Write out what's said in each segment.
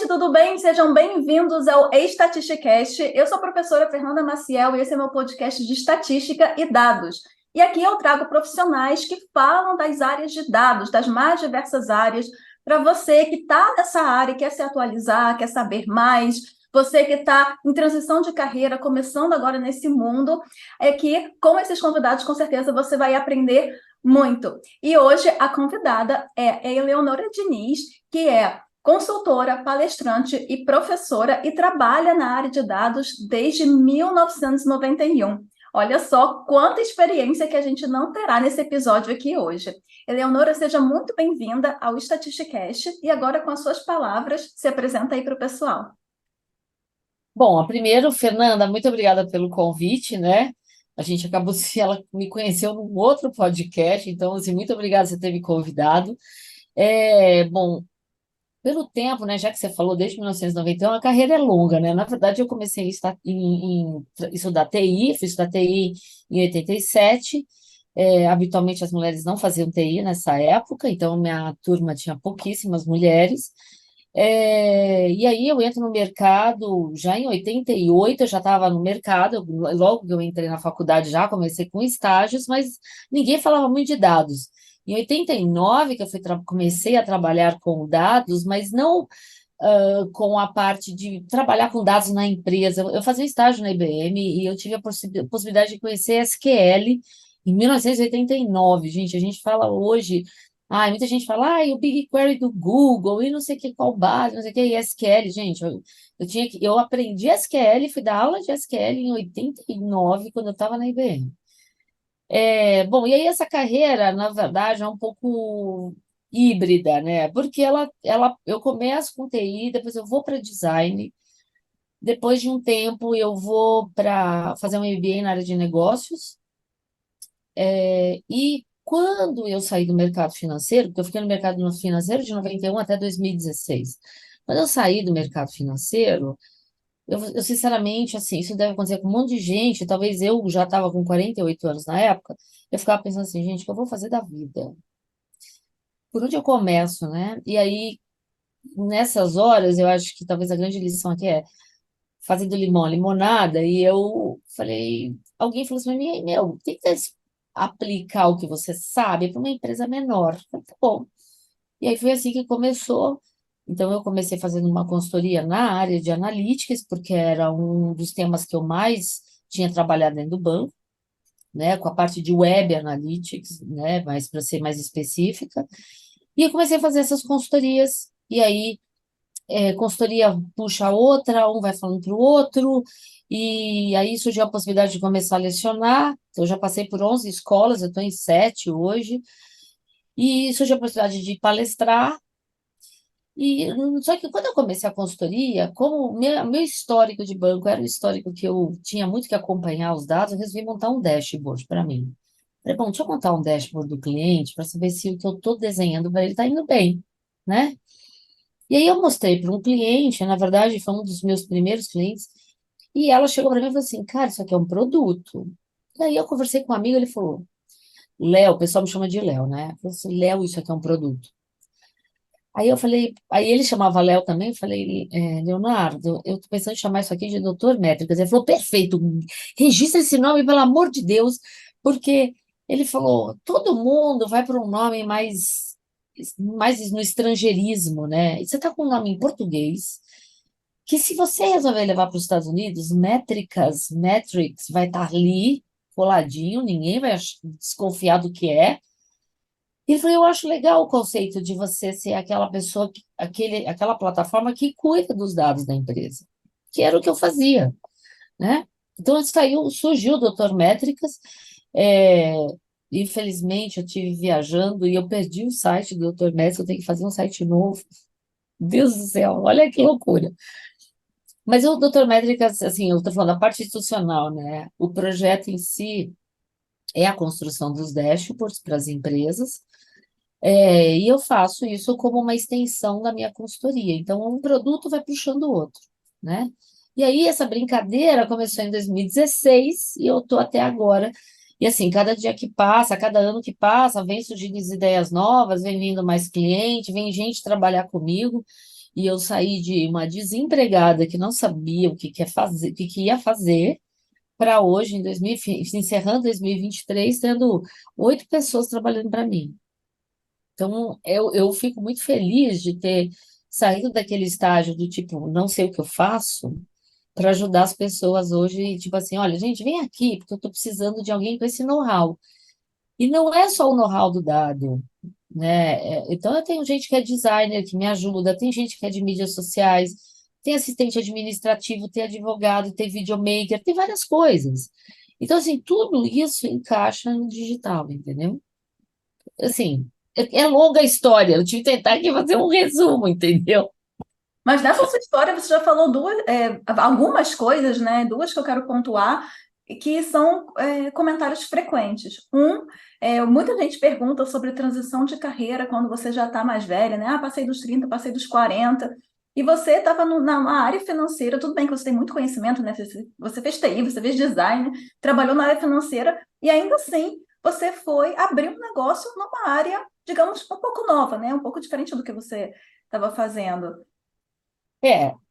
gente, tudo bem? Sejam bem-vindos ao Estatisticast. Eu sou a professora Fernanda Maciel e esse é meu podcast de estatística e dados. E aqui eu trago profissionais que falam das áreas de dados, das mais diversas áreas, para você que está nessa área, quer se atualizar, quer saber mais, você que está em transição de carreira, começando agora nesse mundo, é que com esses convidados, com certeza, você vai aprender muito. E hoje a convidada é a Eleonora Diniz, que é consultora, palestrante e professora e trabalha na área de dados desde 1991. Olha só quanta experiência que a gente não terá nesse episódio aqui hoje. Eleonora, seja muito bem-vinda ao Statisticast e agora, com as suas palavras, se apresenta aí para o pessoal. Bom, primeiro, Fernanda, muito obrigada pelo convite, né? A gente acabou se ela me conheceu num outro podcast, então, assim, muito obrigada por você ter me convidado. Bom, pelo tempo, né, já que você falou desde 1991, a carreira é longa, né? Na verdade, eu comecei a estudar TI, fui estudar TI em 87. Habitualmente as mulheres não faziam TI nessa época, então minha turma tinha pouquíssimas mulheres. E aí eu entro no mercado, já em 88 eu já estava no mercado, logo que eu entrei na faculdade já comecei com estágios, mas ninguém falava muito de dados. Em 89 que eu comecei a trabalhar com dados, mas não com a parte de trabalhar com dados na empresa. Eu fazia estágio na IBM e eu tive a possibilidade de conhecer SQL em 1989. Gente, a gente fala hoje, muita gente fala, o BigQuery do Google e não sei o que, qual base, não sei o que, e SQL. Gente, eu aprendi SQL, fui dar aula de SQL em 89, quando eu estava na IBM. Bom, e aí essa carreira, na verdade, é um pouco híbrida, né? Porque eu começo com TI, depois eu vou para design, depois de um tempo eu vou para fazer um MBA na área de negócios, e quando eu saí do mercado financeiro, porque eu fiquei no mercado financeiro de 91 até 2016, quando eu saí do mercado financeiro, eu sinceramente, assim, isso deve acontecer com um monte de gente, talvez eu já estava com 48 anos na época, eu ficava pensando assim, gente, o que eu vou fazer da vida? Por onde eu começo, né? E aí, nessas horas, eu acho que talvez a grande lição aqui é fazer do limão a limonada, e eu falei, alguém falou assim para mim, meu, tenta aplicar o que você sabe para uma empresa menor. Eu falei, tá bom. E aí foi assim que começou. Então, eu comecei fazendo uma consultoria na área de analytics, porque era um dos temas que eu mais tinha trabalhado dentro do banco, né, com a parte de web analytics, né, mas para ser mais específica. E eu comecei a fazer essas consultorias, e aí consultoria puxa a outra, um vai falando para o outro, e aí surgiu a possibilidade de começar a lecionar. Eu já passei por 11 escolas, eu estou em 7 hoje, e surgiu a possibilidade de palestrar. Só que quando eu comecei a consultoria, como o meu histórico de banco era um histórico que eu tinha muito que acompanhar os dados, eu resolvi montar um dashboard para mim. Falei, bom, deixa eu montar um dashboard do cliente para saber se o que eu estou desenhando para ele está indo bem, né? E aí eu mostrei para um cliente, na verdade foi um dos meus primeiros clientes, e ela chegou para mim e falou assim, cara, isso aqui é um produto. E aí eu conversei com um amigo, ele falou, Léo, o pessoal me chama de Léo, né? Eu falei assim, Léo, isso aqui é um produto. Aí eu falei, aí ele chamava Léo também, eu falei, Leonardo, eu tô pensando em chamar isso aqui de Doutor Métricas. Ele falou, perfeito, registra esse nome, pelo amor de Deus, porque ele falou, todo mundo vai para um nome mais no estrangeirismo, né? E você está com um nome em português, que se você resolver levar para os Estados Unidos, metrics, vai estar ali, coladinho, ninguém vai desconfiar do que é. E ele falou, eu acho legal o conceito de você ser aquela pessoa, aquela plataforma que cuida dos dados da empresa, que era o que eu fazia, né? Então, surgiu o Doutor Métricas, é, infelizmente eu tive viajando e eu perdi o site do Doutor Métricas, eu tenho que fazer um site novo. Deus do céu, olha que loucura. Mas o Doutor Métricas, assim, eu estou falando da parte institucional, né? O projeto em si é a construção dos dashboards para as empresas, e eu faço isso como uma extensão da minha consultoria. Então, um produto vai puxando o outro, né? E aí, essa brincadeira começou em 2016 e eu estou até agora. E assim, cada dia que passa, cada ano que passa, vem surgindo ideias novas, vem vindo mais cliente, vem gente trabalhar comigo. E eu saí de uma desempregada que não sabia o que quer fazer, o que que ia fazer, para hoje, em 2000, encerrando 2023, tendo 8 pessoas trabalhando para mim. Então, eu fico muito feliz de ter saído daquele estágio do tipo, não sei o que eu faço, para ajudar as pessoas hoje, tipo assim, olha, gente, vem aqui, porque eu estou precisando de alguém com esse know-how. E não é só o know-how do dado, né? Então, eu tenho gente que é designer, que me ajuda, tem gente que é de mídias sociais, tem assistente administrativo, tem advogado, tem videomaker, tem várias coisas. Então, assim, tudo isso encaixa no digital, entendeu? Assim, é longa a história, eu tive que tentar aqui fazer um resumo, entendeu? Mas nessa sua história você já falou algumas coisas, né? Duas que eu quero pontuar, que são comentários frequentes. Muita gente pergunta sobre transição de carreira quando você já está mais velha, né? Ah, passei dos 30, passei dos 40. E você estava na área financeira, tudo bem que você tem muito conhecimento, né? Você fez TI, você fez design, trabalhou na área financeira, e ainda assim você foi abrir um negócio numa área, digamos, um pouco nova, né? Um pouco diferente do que você estava fazendo.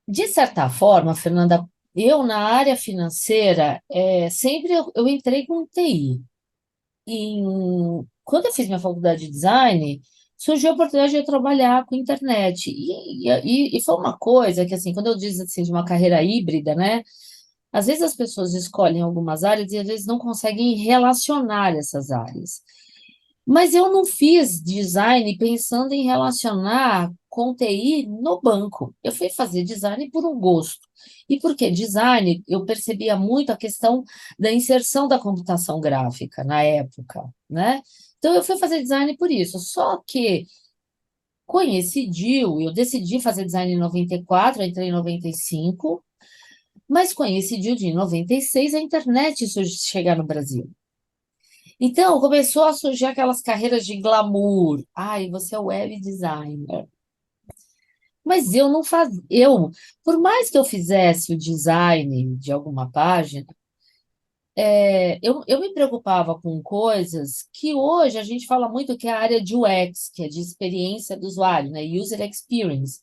De certa forma, Fernanda, eu na área financeira, sempre eu entrei com TI. Quando eu fiz minha faculdade de design, surgiu a oportunidade de eu trabalhar com internet. E foi uma coisa que, assim, quando eu digo assim, de uma carreira híbrida, né? Às vezes as pessoas escolhem algumas áreas e às vezes não conseguem relacionar essas áreas. Mas eu não fiz design pensando em relacionar com TI no banco. Eu fui fazer design por um gosto. E porque design, eu percebia muito a questão da inserção da computação gráfica na época, né? Então eu fui fazer design por isso. Só que coincidiu, eu decidi fazer design em 94, entrei em 95, mas coincidiu de em 96 a internet chegar no Brasil. Então, começou a surgir aquelas carreiras de glamour. Ai, você é web designer. Mas eu não fazia. Por mais que eu fizesse o design de alguma página, eu me preocupava com coisas que hoje a gente fala muito que é a área de UX, que é de experiência do usuário, né? User Experience.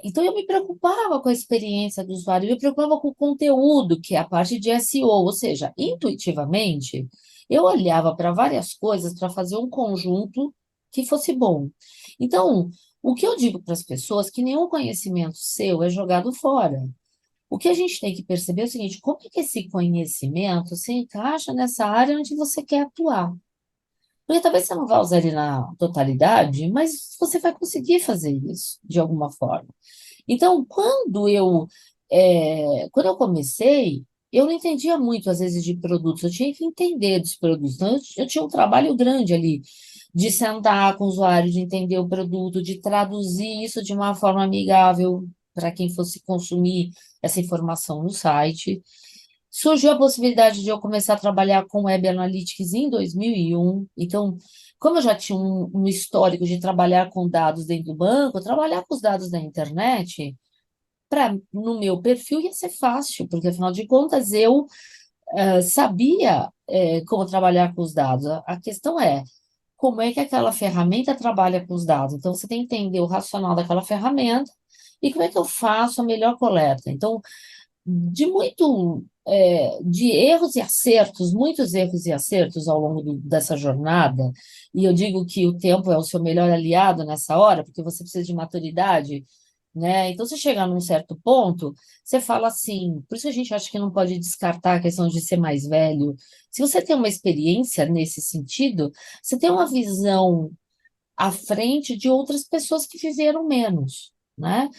Então, eu me preocupava com a experiência do usuário, eu me preocupava com o conteúdo, que é a parte de SEO, ou seja, intuitivamente, eu olhava para várias coisas para fazer um conjunto que fosse bom. Então, o que eu digo para as pessoas é que nenhum conhecimento seu é jogado fora. O que a gente tem que perceber é o seguinte: como é que esse conhecimento se encaixa nessa área onde você quer atuar? Porque talvez você não vá usar ele na totalidade, mas você vai conseguir fazer isso de alguma forma. Então, quando eu comecei, eu não entendia muito, às vezes, de produtos, eu tinha que entender dos produtos. Então, eu tinha um trabalho grande ali, de sentar com o usuário, de entender o produto, de traduzir isso de uma forma amigável para quem fosse consumir essa informação no site. Surgiu a possibilidade de eu começar a trabalhar com Web Analytics em 2001. Então, como eu já tinha um histórico de trabalhar com dados dentro do banco, trabalhar com os dados da internet no meu perfil ia ser fácil, porque afinal de contas eu sabia como trabalhar com os dados. A questão é como é que aquela ferramenta trabalha com os dados. Então você tem que entender o racional daquela ferramenta e como é que eu faço a melhor coleta. Então, de erros e acertos, muitos erros e acertos ao longo dessa jornada, e eu digo que o tempo é o seu melhor aliado nessa hora, porque você precisa de maturidade, né? Então, você chegar num certo ponto, você fala assim, por isso a gente acha que não pode descartar a questão de ser mais velho. Se você tem uma experiência nesse sentido, você tem uma visão à frente de outras pessoas que viveram menos, né?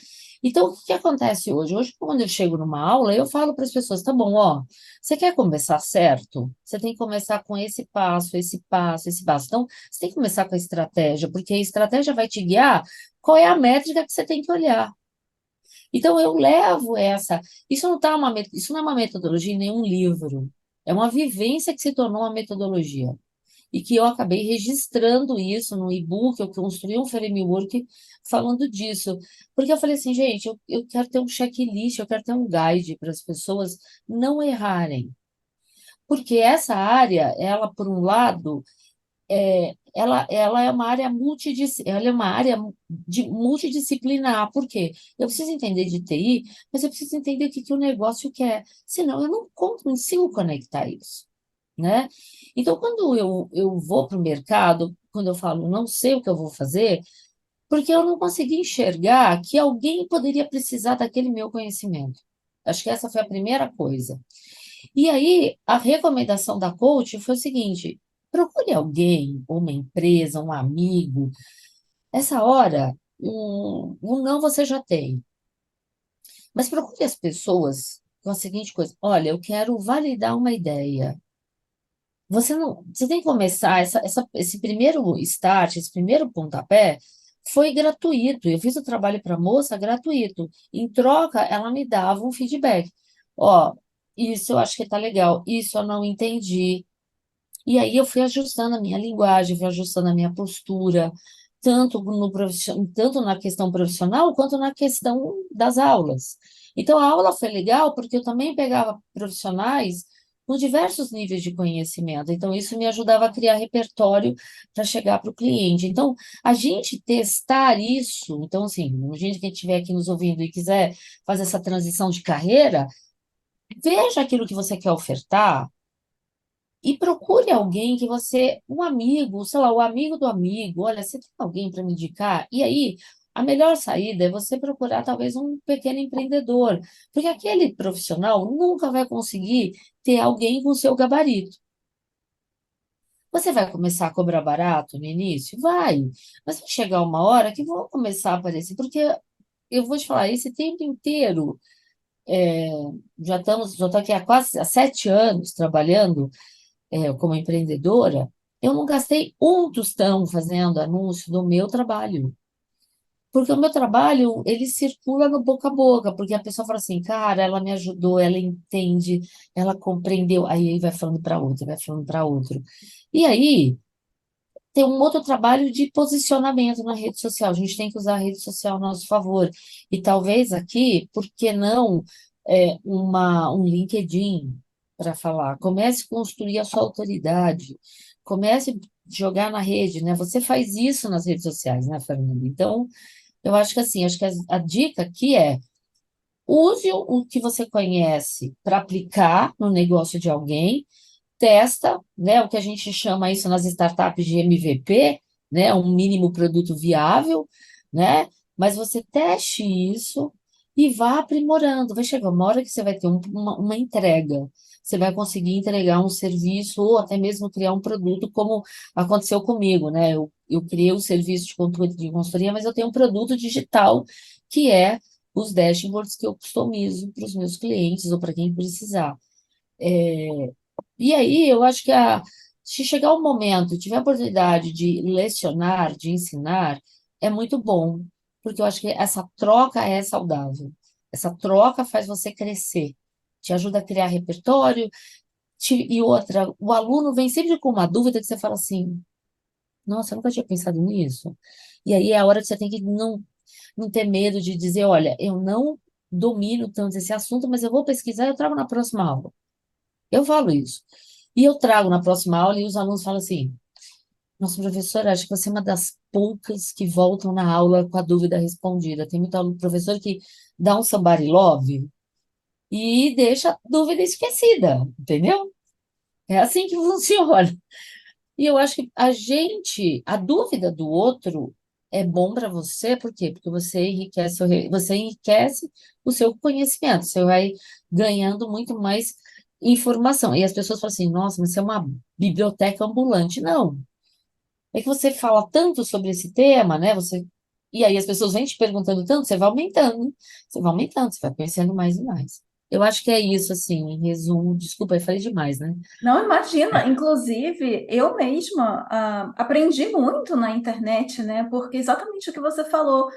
Então, o que que acontece hoje? Hoje, quando eu chego numa aula, eu falo para as pessoas, tá bom, ó, você quer começar certo? Você tem que começar com esse passo, esse passo, esse passo. Então, você tem que começar com a estratégia, porque a estratégia vai te guiar qual é a métrica que você tem que olhar. Então, eu levo essa. Isso não é uma metodologia em nenhum livro. É uma vivência que se tornou uma metodologia e que eu acabei registrando isso no e-book, eu construí um framework falando disso. Porque eu falei assim, gente, eu quero ter um checklist, eu quero ter um guide para as pessoas não errarem. Porque essa área, ela, por um lado, ela é uma área ela é uma área multidisciplinar. Por quê? Eu preciso entender de TI, mas eu preciso entender o que, que o negócio quer. Senão, eu não consigo conectar isso, né? Então, quando eu vou para o mercado, quando eu falo não sei o que eu vou fazer, porque eu não consegui enxergar que alguém poderia precisar daquele meu conhecimento. Acho que essa foi a primeira coisa. E aí, a recomendação da coach foi o seguinte: procure alguém, uma empresa, um amigo. Essa hora, um não você já tem, mas procure as pessoas com a seguinte coisa: olha, eu quero validar uma ideia. Você não, você tem que começar esse primeiro start, esse primeiro pontapé foi gratuito. Eu fiz o trabalho para a moça gratuito. Em troca, ela me dava um feedback. Ó, isso eu acho que tá legal, isso eu não entendi. E aí eu fui ajustando a minha linguagem, fui ajustando a minha postura, tanto na questão profissional quanto na questão das aulas. Então a aula foi legal porque eu também pegava profissionais com diversos níveis de conhecimento. Então isso me ajudava a criar repertório para chegar para o cliente. Então a gente testar isso, então assim, a gente que estiver aqui nos ouvindo e quiser fazer essa transição de carreira, veja aquilo que você quer ofertar e procure alguém que você, um amigo, sei lá, o amigo do amigo, olha, você tem alguém para me indicar? E aí, a melhor saída é você procurar talvez um pequeno empreendedor, porque aquele profissional nunca vai conseguir ter alguém com o seu gabarito. Você vai começar a cobrar barato no início? Vai, mas vai chegar uma hora que vão começar a aparecer, porque eu vou te falar, esse tempo inteiro, já estou aqui há quase há 7 anos trabalhando como empreendedora, eu não gastei um tostão fazendo anúncio do meu trabalho. Porque o meu trabalho, ele circula no boca a boca, porque a pessoa fala assim, cara, ela me ajudou, ela entende, ela compreendeu. Aí vai falando para outro, vai falando para outro. E aí tem um outro trabalho de posicionamento na rede social. A gente tem que usar a rede social a nosso favor. E talvez aqui, por que não um LinkedIn para falar? Comece a construir a sua autoridade. Comece a jogar na rede, né? Você faz isso nas redes sociais, né, Fernanda? Então, eu acho que assim, acho que a dica aqui é use o que você conhece para aplicar no negócio de alguém, testa, né, o que a gente chama isso nas startups de MVP, né, um mínimo produto viável, né, mas você teste isso e vá aprimorando. Vai chegar uma hora que você vai ter uma entrega. Você vai conseguir entregar um serviço ou até mesmo criar um produto, como aconteceu comigo, né? Eu criei um serviço de consultoria, mas eu tenho um produto digital que é os dashboards que eu customizo para os meus clientes ou para quem precisar. E aí, eu acho que se chegar o momento, tiver a oportunidade de lecionar, de ensinar, é muito bom, porque eu acho que essa troca é saudável. Essa troca faz você crescer, te ajuda a criar repertório, e outra, o aluno vem sempre com uma dúvida que você fala assim, nossa, eu nunca tinha pensado nisso. E aí é a hora que você tem que não ter medo de dizer, olha, eu não domino tanto esse assunto, mas eu vou pesquisar e eu trago na próxima aula. Eu falo isso. E eu trago na próxima aula e os alunos falam assim: nossa, professora, acho que você é uma das poucas que voltam na aula com a dúvida respondida. Tem muito aluno, professor que dá um somebody love e deixa a dúvida esquecida, entendeu? É assim que funciona. E eu acho que a dúvida do outro é bom para você, por quê? Porque você enriquece o seu conhecimento, você vai ganhando muito mais informação. E as pessoas falam assim, nossa, mas você é uma biblioteca ambulante. Não, é que você fala tanto sobre esse tema, né? E aí as pessoas vêm te perguntando tanto, você vai aumentando, você vai conhecendo mais e mais. Eu acho que é isso, assim, em resumo. Desculpa, eu falei demais, né? Não, imagina, inclusive eu mesma aprendi muito na internet, né? Porque exatamente o que você falou,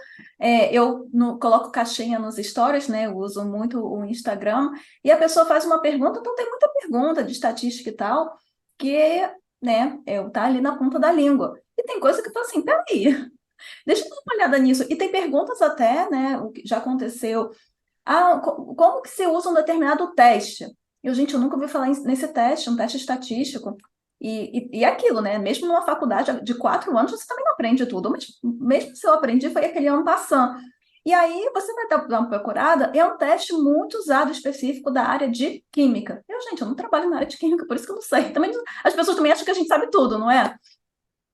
eu coloco caixinha nos stories, né? Eu uso muito o Instagram, e a pessoa faz uma pergunta, então tem muita pergunta de estatística e tal, que, né, tá ali na ponta da língua. E tem coisa que eu falo assim, peraí, deixa eu dar uma olhada nisso. E tem perguntas até, né? O que já aconteceu. Como que se usa um determinado teste? Gente, eu nunca ouvi falar nesse teste, um teste estatístico. E aquilo, né? Mesmo numa faculdade de 4 anos, você também não aprende tudo, mas mesmo se eu aprendi, foi aquele ano passando. E aí você vai dar uma procurada, é um teste muito usado específico da área de química. Gente, eu não trabalho na área de química, por isso que eu não sei. Também, as pessoas também acham que a gente sabe tudo, não é?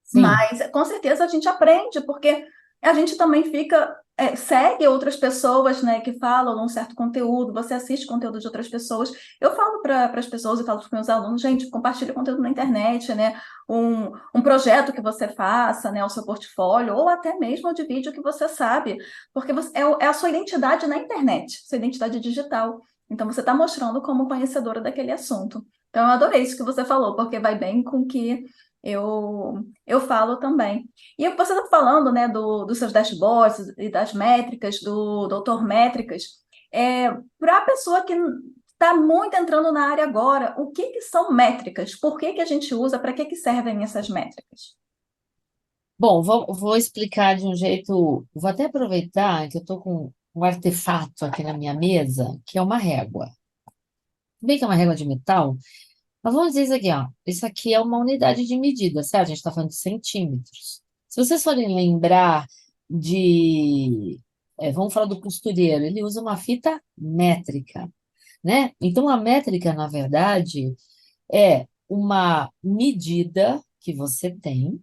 Sim. Mas com certeza a gente aprende, porque a gente também fica, segue outras pessoas, né, que falam um certo conteúdo, você assiste conteúdo de outras pessoas. Eu falo para as pessoas, eu falo para os meus alunos, gente, compartilhe conteúdo na internet, né? Um projeto que você faça, né, o seu portfólio, ou até mesmo de vídeo que você sabe, porque é a sua identidade na internet, sua identidade digital. Então você está mostrando como conhecedora daquele assunto. Então eu adorei isso que você falou, porque vai bem com o que eu falo também. E você está falando, né, dos seus dashboards e das métricas, do doutor Métricas. Para a pessoa que está muito entrando na área agora, o que que são métricas? Por que que a gente usa? Para que que servem essas métricas? Bom, vou explicar de um jeito. Vou até aproveitar que eu estou com um artefato aqui na minha mesa, que é uma régua. Tudo bem que é uma régua de metal, mas vamos dizer isso aqui, ó. Isso aqui é uma unidade de medida, certo? A gente está falando de centímetros. Se vocês forem lembrar de. Vamos falar do costureiro, ele usa uma fita métrica, né? Então, a métrica, na verdade, é uma medida que você tem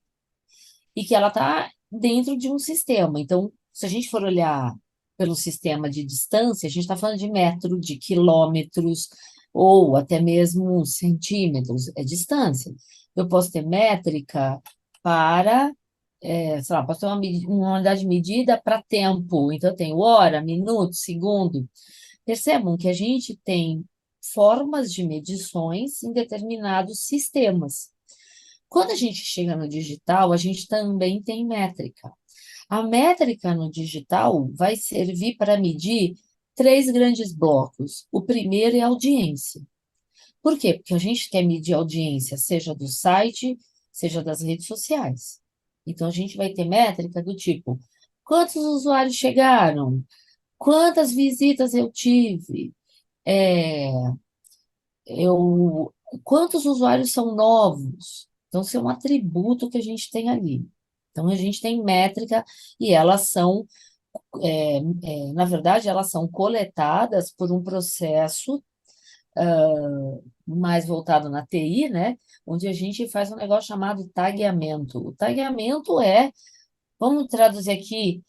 e que ela está dentro de um sistema. Então, se a gente for olhar pelo sistema de distância, a gente está falando de metro, de quilômetros, ou até mesmo centímetros, é distância. Eu posso ter métrica para, sei lá, posso ter uma unidade de medida para tempo. Então, eu tenho hora, minuto, segundo. Percebam que a gente tem formas de medições em determinados sistemas. Quando a gente chega no digital, a gente também tem métrica. A métrica no digital vai servir para medir três grandes blocos. O primeiro é a audiência. Por quê? Porque a gente quer medir a audiência, seja do site, seja das redes sociais. Então, a gente vai ter métrica do tipo: quantos usuários chegaram? Quantas visitas eu tive? É, eu, quantos usuários são novos? Então, isso é um atributo que a gente tem ali. Então, a gente tem métrica e elas são, na verdade, elas são coletadas por um processo mais voltado na TI, né? Onde a gente faz um negócio chamado tagueamento. O tagueamento vamos traduzir aqui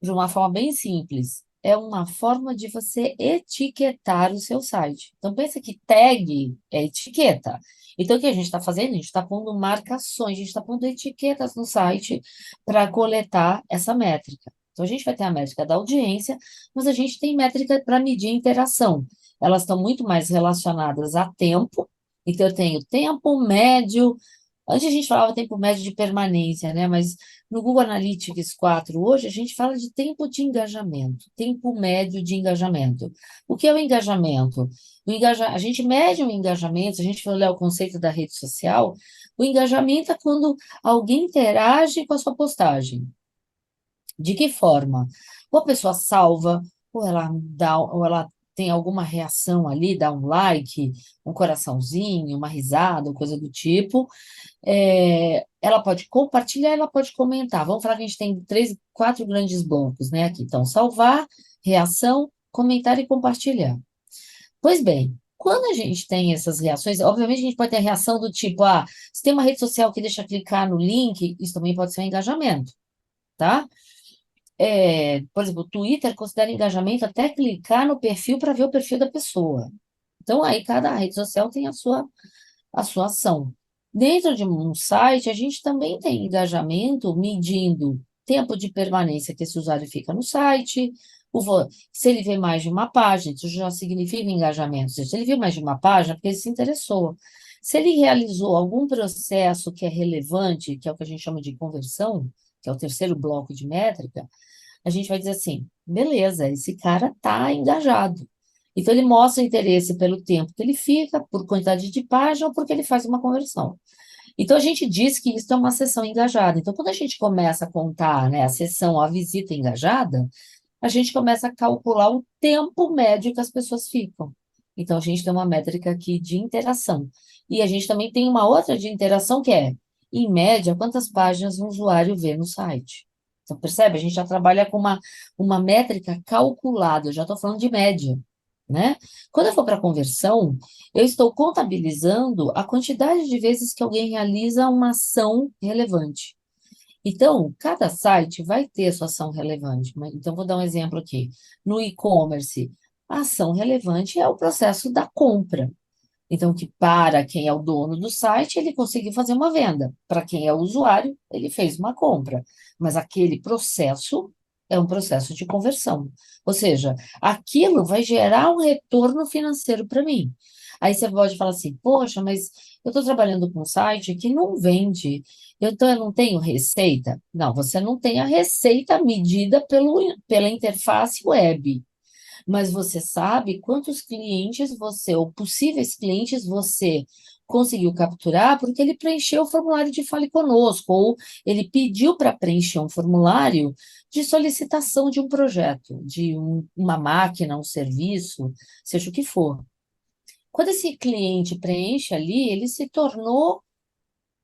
de uma forma bem simples, é uma forma de você etiquetar o seu site. Então, pensa que tag é etiqueta. Então, o que a gente está fazendo? A gente está pondo marcações, a gente está pondo etiquetas no site para coletar essa métrica. Então, a gente vai ter a métrica da audiência, mas a gente tem métrica para medir a interação. Elas estão muito mais relacionadas a tempo. Então, eu tenho tempo médio. Antes a gente falava tempo médio de permanência, né? Mas no Google Analytics 4 hoje a gente fala de tempo de engajamento, tempo médio de engajamento. O que é o engajamento? A gente mede o engajamento, se a gente for olhar o conceito da rede social, o engajamento é quando alguém interage com a sua postagem. De que forma? Ou a pessoa salva, ou ela tem alguma reação ali, dá um like, um coraçãozinho, uma risada, coisa do tipo. Ela pode compartilhar, ela pode comentar. Vamos falar que a gente tem três, quatro grandes blocos, né? Aqui, então, salvar, reação, comentar e compartilhar. Pois bem, quando a gente tem essas reações, obviamente a gente pode ter a reação do tipo, se tem uma rede social que deixa clicar no link, isso também pode ser um engajamento, tá? Por exemplo, o Twitter considera engajamento até clicar no perfil para ver o perfil da pessoa. Então, aí cada rede social tem a sua ação. Dentro de um site, a gente também tem engajamento medindo tempo de permanência que esse usuário fica no site, se ele vê mais de uma página, isso já significa engajamento. Se ele viu mais de uma página, é porque ele se interessou. Se ele realizou algum processo que é relevante, que é o que a gente chama de conversão, que é o terceiro bloco de métrica, a gente vai dizer assim, beleza, esse cara está engajado. Então, ele mostra interesse pelo tempo que ele fica, por quantidade de página ou porque ele faz uma conversão. Então, a gente diz que isso é uma sessão engajada. Então, quando a gente começa a contar, né, a sessão, a visita engajada, a gente começa a calcular o tempo médio que as pessoas ficam. Então, a gente tem uma métrica aqui de interação. E a gente também tem uma outra de interação que é, em média, quantas páginas um usuário vê no site. Então, percebe? A gente já trabalha com uma métrica calculada, eu já estou falando de média, né? Quando eu for para conversão, eu estou contabilizando a quantidade de vezes que alguém realiza uma ação relevante. Então, cada site vai ter sua ação relevante. Então, vou dar um exemplo aqui. No e-commerce, a ação relevante é o processo da compra. Então, que para quem é o dono do site, ele conseguiu fazer uma venda. Para quem é o usuário, ele fez uma compra. Mas aquele processo é um processo de conversão. Ou seja, aquilo vai gerar um retorno financeiro para mim. Aí você pode falar assim, poxa, mas eu estou trabalhando com um site que não vende, então eu não tenho receita. Não, você não tem a receita medida pela interface web. Mas você sabe quantos clientes você, ou possíveis clientes você conseguiu capturar porque ele preencheu o formulário de Fale Conosco, ou ele pediu para preencher um formulário de solicitação de um projeto, de uma máquina, um serviço, seja o que for. Quando esse cliente preenche ali, ele se tornou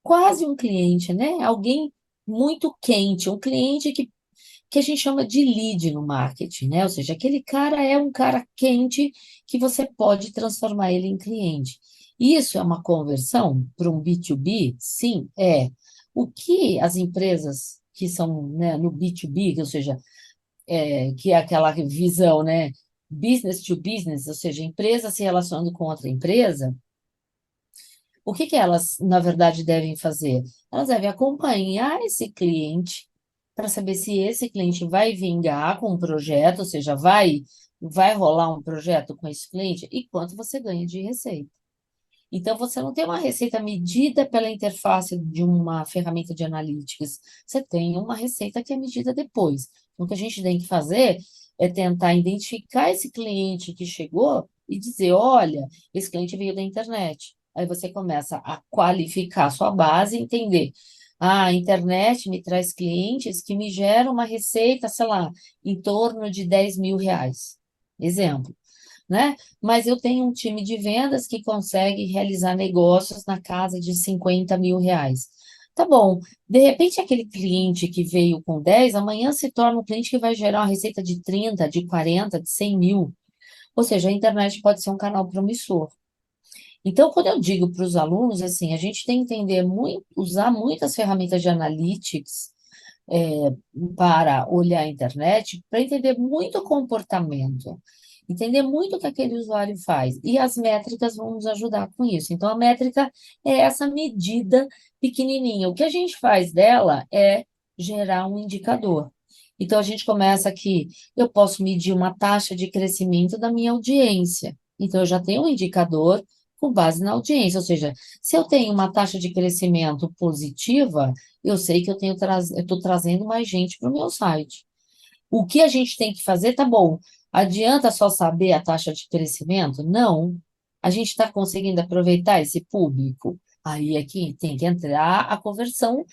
quase um cliente, né? Alguém muito quente, um cliente que a gente chama de lead no marketing, né? Ou seja, aquele cara é um cara quente que você pode transformar ele em cliente. Isso é uma conversão para um B2B? Sim, é. O que as empresas que são, né, no B2B, ou seja, que é aquela visão, né, business to business, ou seja, empresa se relacionando com outra empresa, o que que elas, na verdade, devem fazer? Elas devem acompanhar esse cliente para saber se esse cliente vai vingar com um projeto, ou seja, vai rolar um projeto com esse cliente e quanto você ganha de receita. Então, você não tem uma receita medida pela interface de uma ferramenta de analytics, você tem uma receita que é medida depois. Então, o que a gente tem que fazer é tentar identificar esse cliente que chegou e dizer, olha, esse cliente veio da internet. Aí você começa a qualificar a sua base e entender. Ah, a internet me traz clientes que me geram uma receita, sei lá, em torno de R$ 10.000. Exemplo, né? Mas eu tenho um time de vendas que consegue realizar negócios na casa de R$ 50.000. Tá bom, de repente aquele cliente que veio com 10, amanhã se torna um cliente que vai gerar uma receita de 30, de 40, de 100 mil. Ou seja, a internet pode ser um canal promissor. Então, quando eu digo para os alunos, assim, a gente tem que entender muito, usar muitas ferramentas de analytics, é, para olhar a internet, para entender muito o comportamento, entender muito o que aquele usuário faz. E as métricas vão nos ajudar com isso. Então, a métrica é essa medida pequenininha. O que a gente faz dela é gerar um indicador. Então, a gente começa aqui, eu posso medir uma taxa de crescimento da minha audiência. Então, eu já tenho um indicador com base na audiência, ou seja, se eu tenho uma taxa de crescimento positiva, eu sei que eu estou trazendo mais gente para o meu site. O que a gente tem que fazer, tá bom. Adianta só saber a taxa de crescimento? Não. A gente está conseguindo aproveitar esse público. Aí aqui tem que entrar a conversão,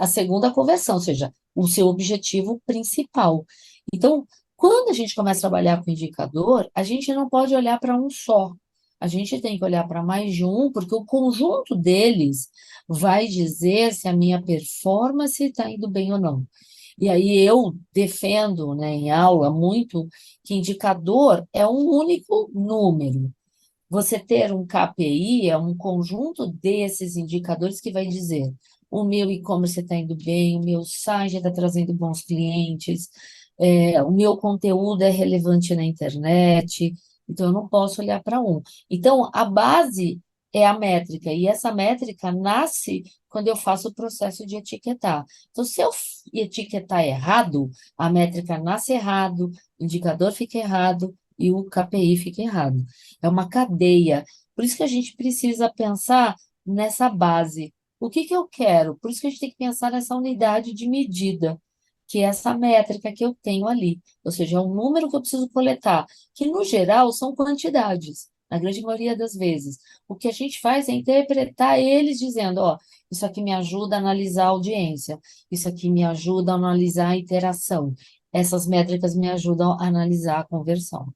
a segunda conversão, ou seja, o seu objetivo principal. Então, quando a gente começa a trabalhar com indicador, a gente não pode olhar para um só. A gente tem que olhar para mais de um, porque o conjunto deles vai dizer se a minha performance está indo bem ou não. E aí eu defendo, né, em aula muito que indicador é um único número. Você ter um KPI é um conjunto desses indicadores que vai dizer o meu e-commerce está indo bem, o meu site está trazendo bons clientes, o meu conteúdo é relevante na internet, então eu não posso olhar para um. Então, a base é a métrica, e essa métrica nasce quando eu faço o processo de etiquetar. Então, se eu etiquetar errado, a métrica nasce errado, o indicador fica errado e o KPI fica errado. É uma cadeia. Por isso que a gente precisa pensar nessa base. O que que eu quero? Por isso que a gente tem que pensar nessa unidade de medida, que é essa métrica que eu tenho ali. Ou seja, é um número que eu preciso coletar, que no geral são quantidades, na grande maioria das vezes. O que a gente faz é interpretar eles dizendo, ó, isso aqui me ajuda a analisar a audiência, isso aqui me ajuda a analisar a interação, essas métricas me ajudam a analisar a conversão.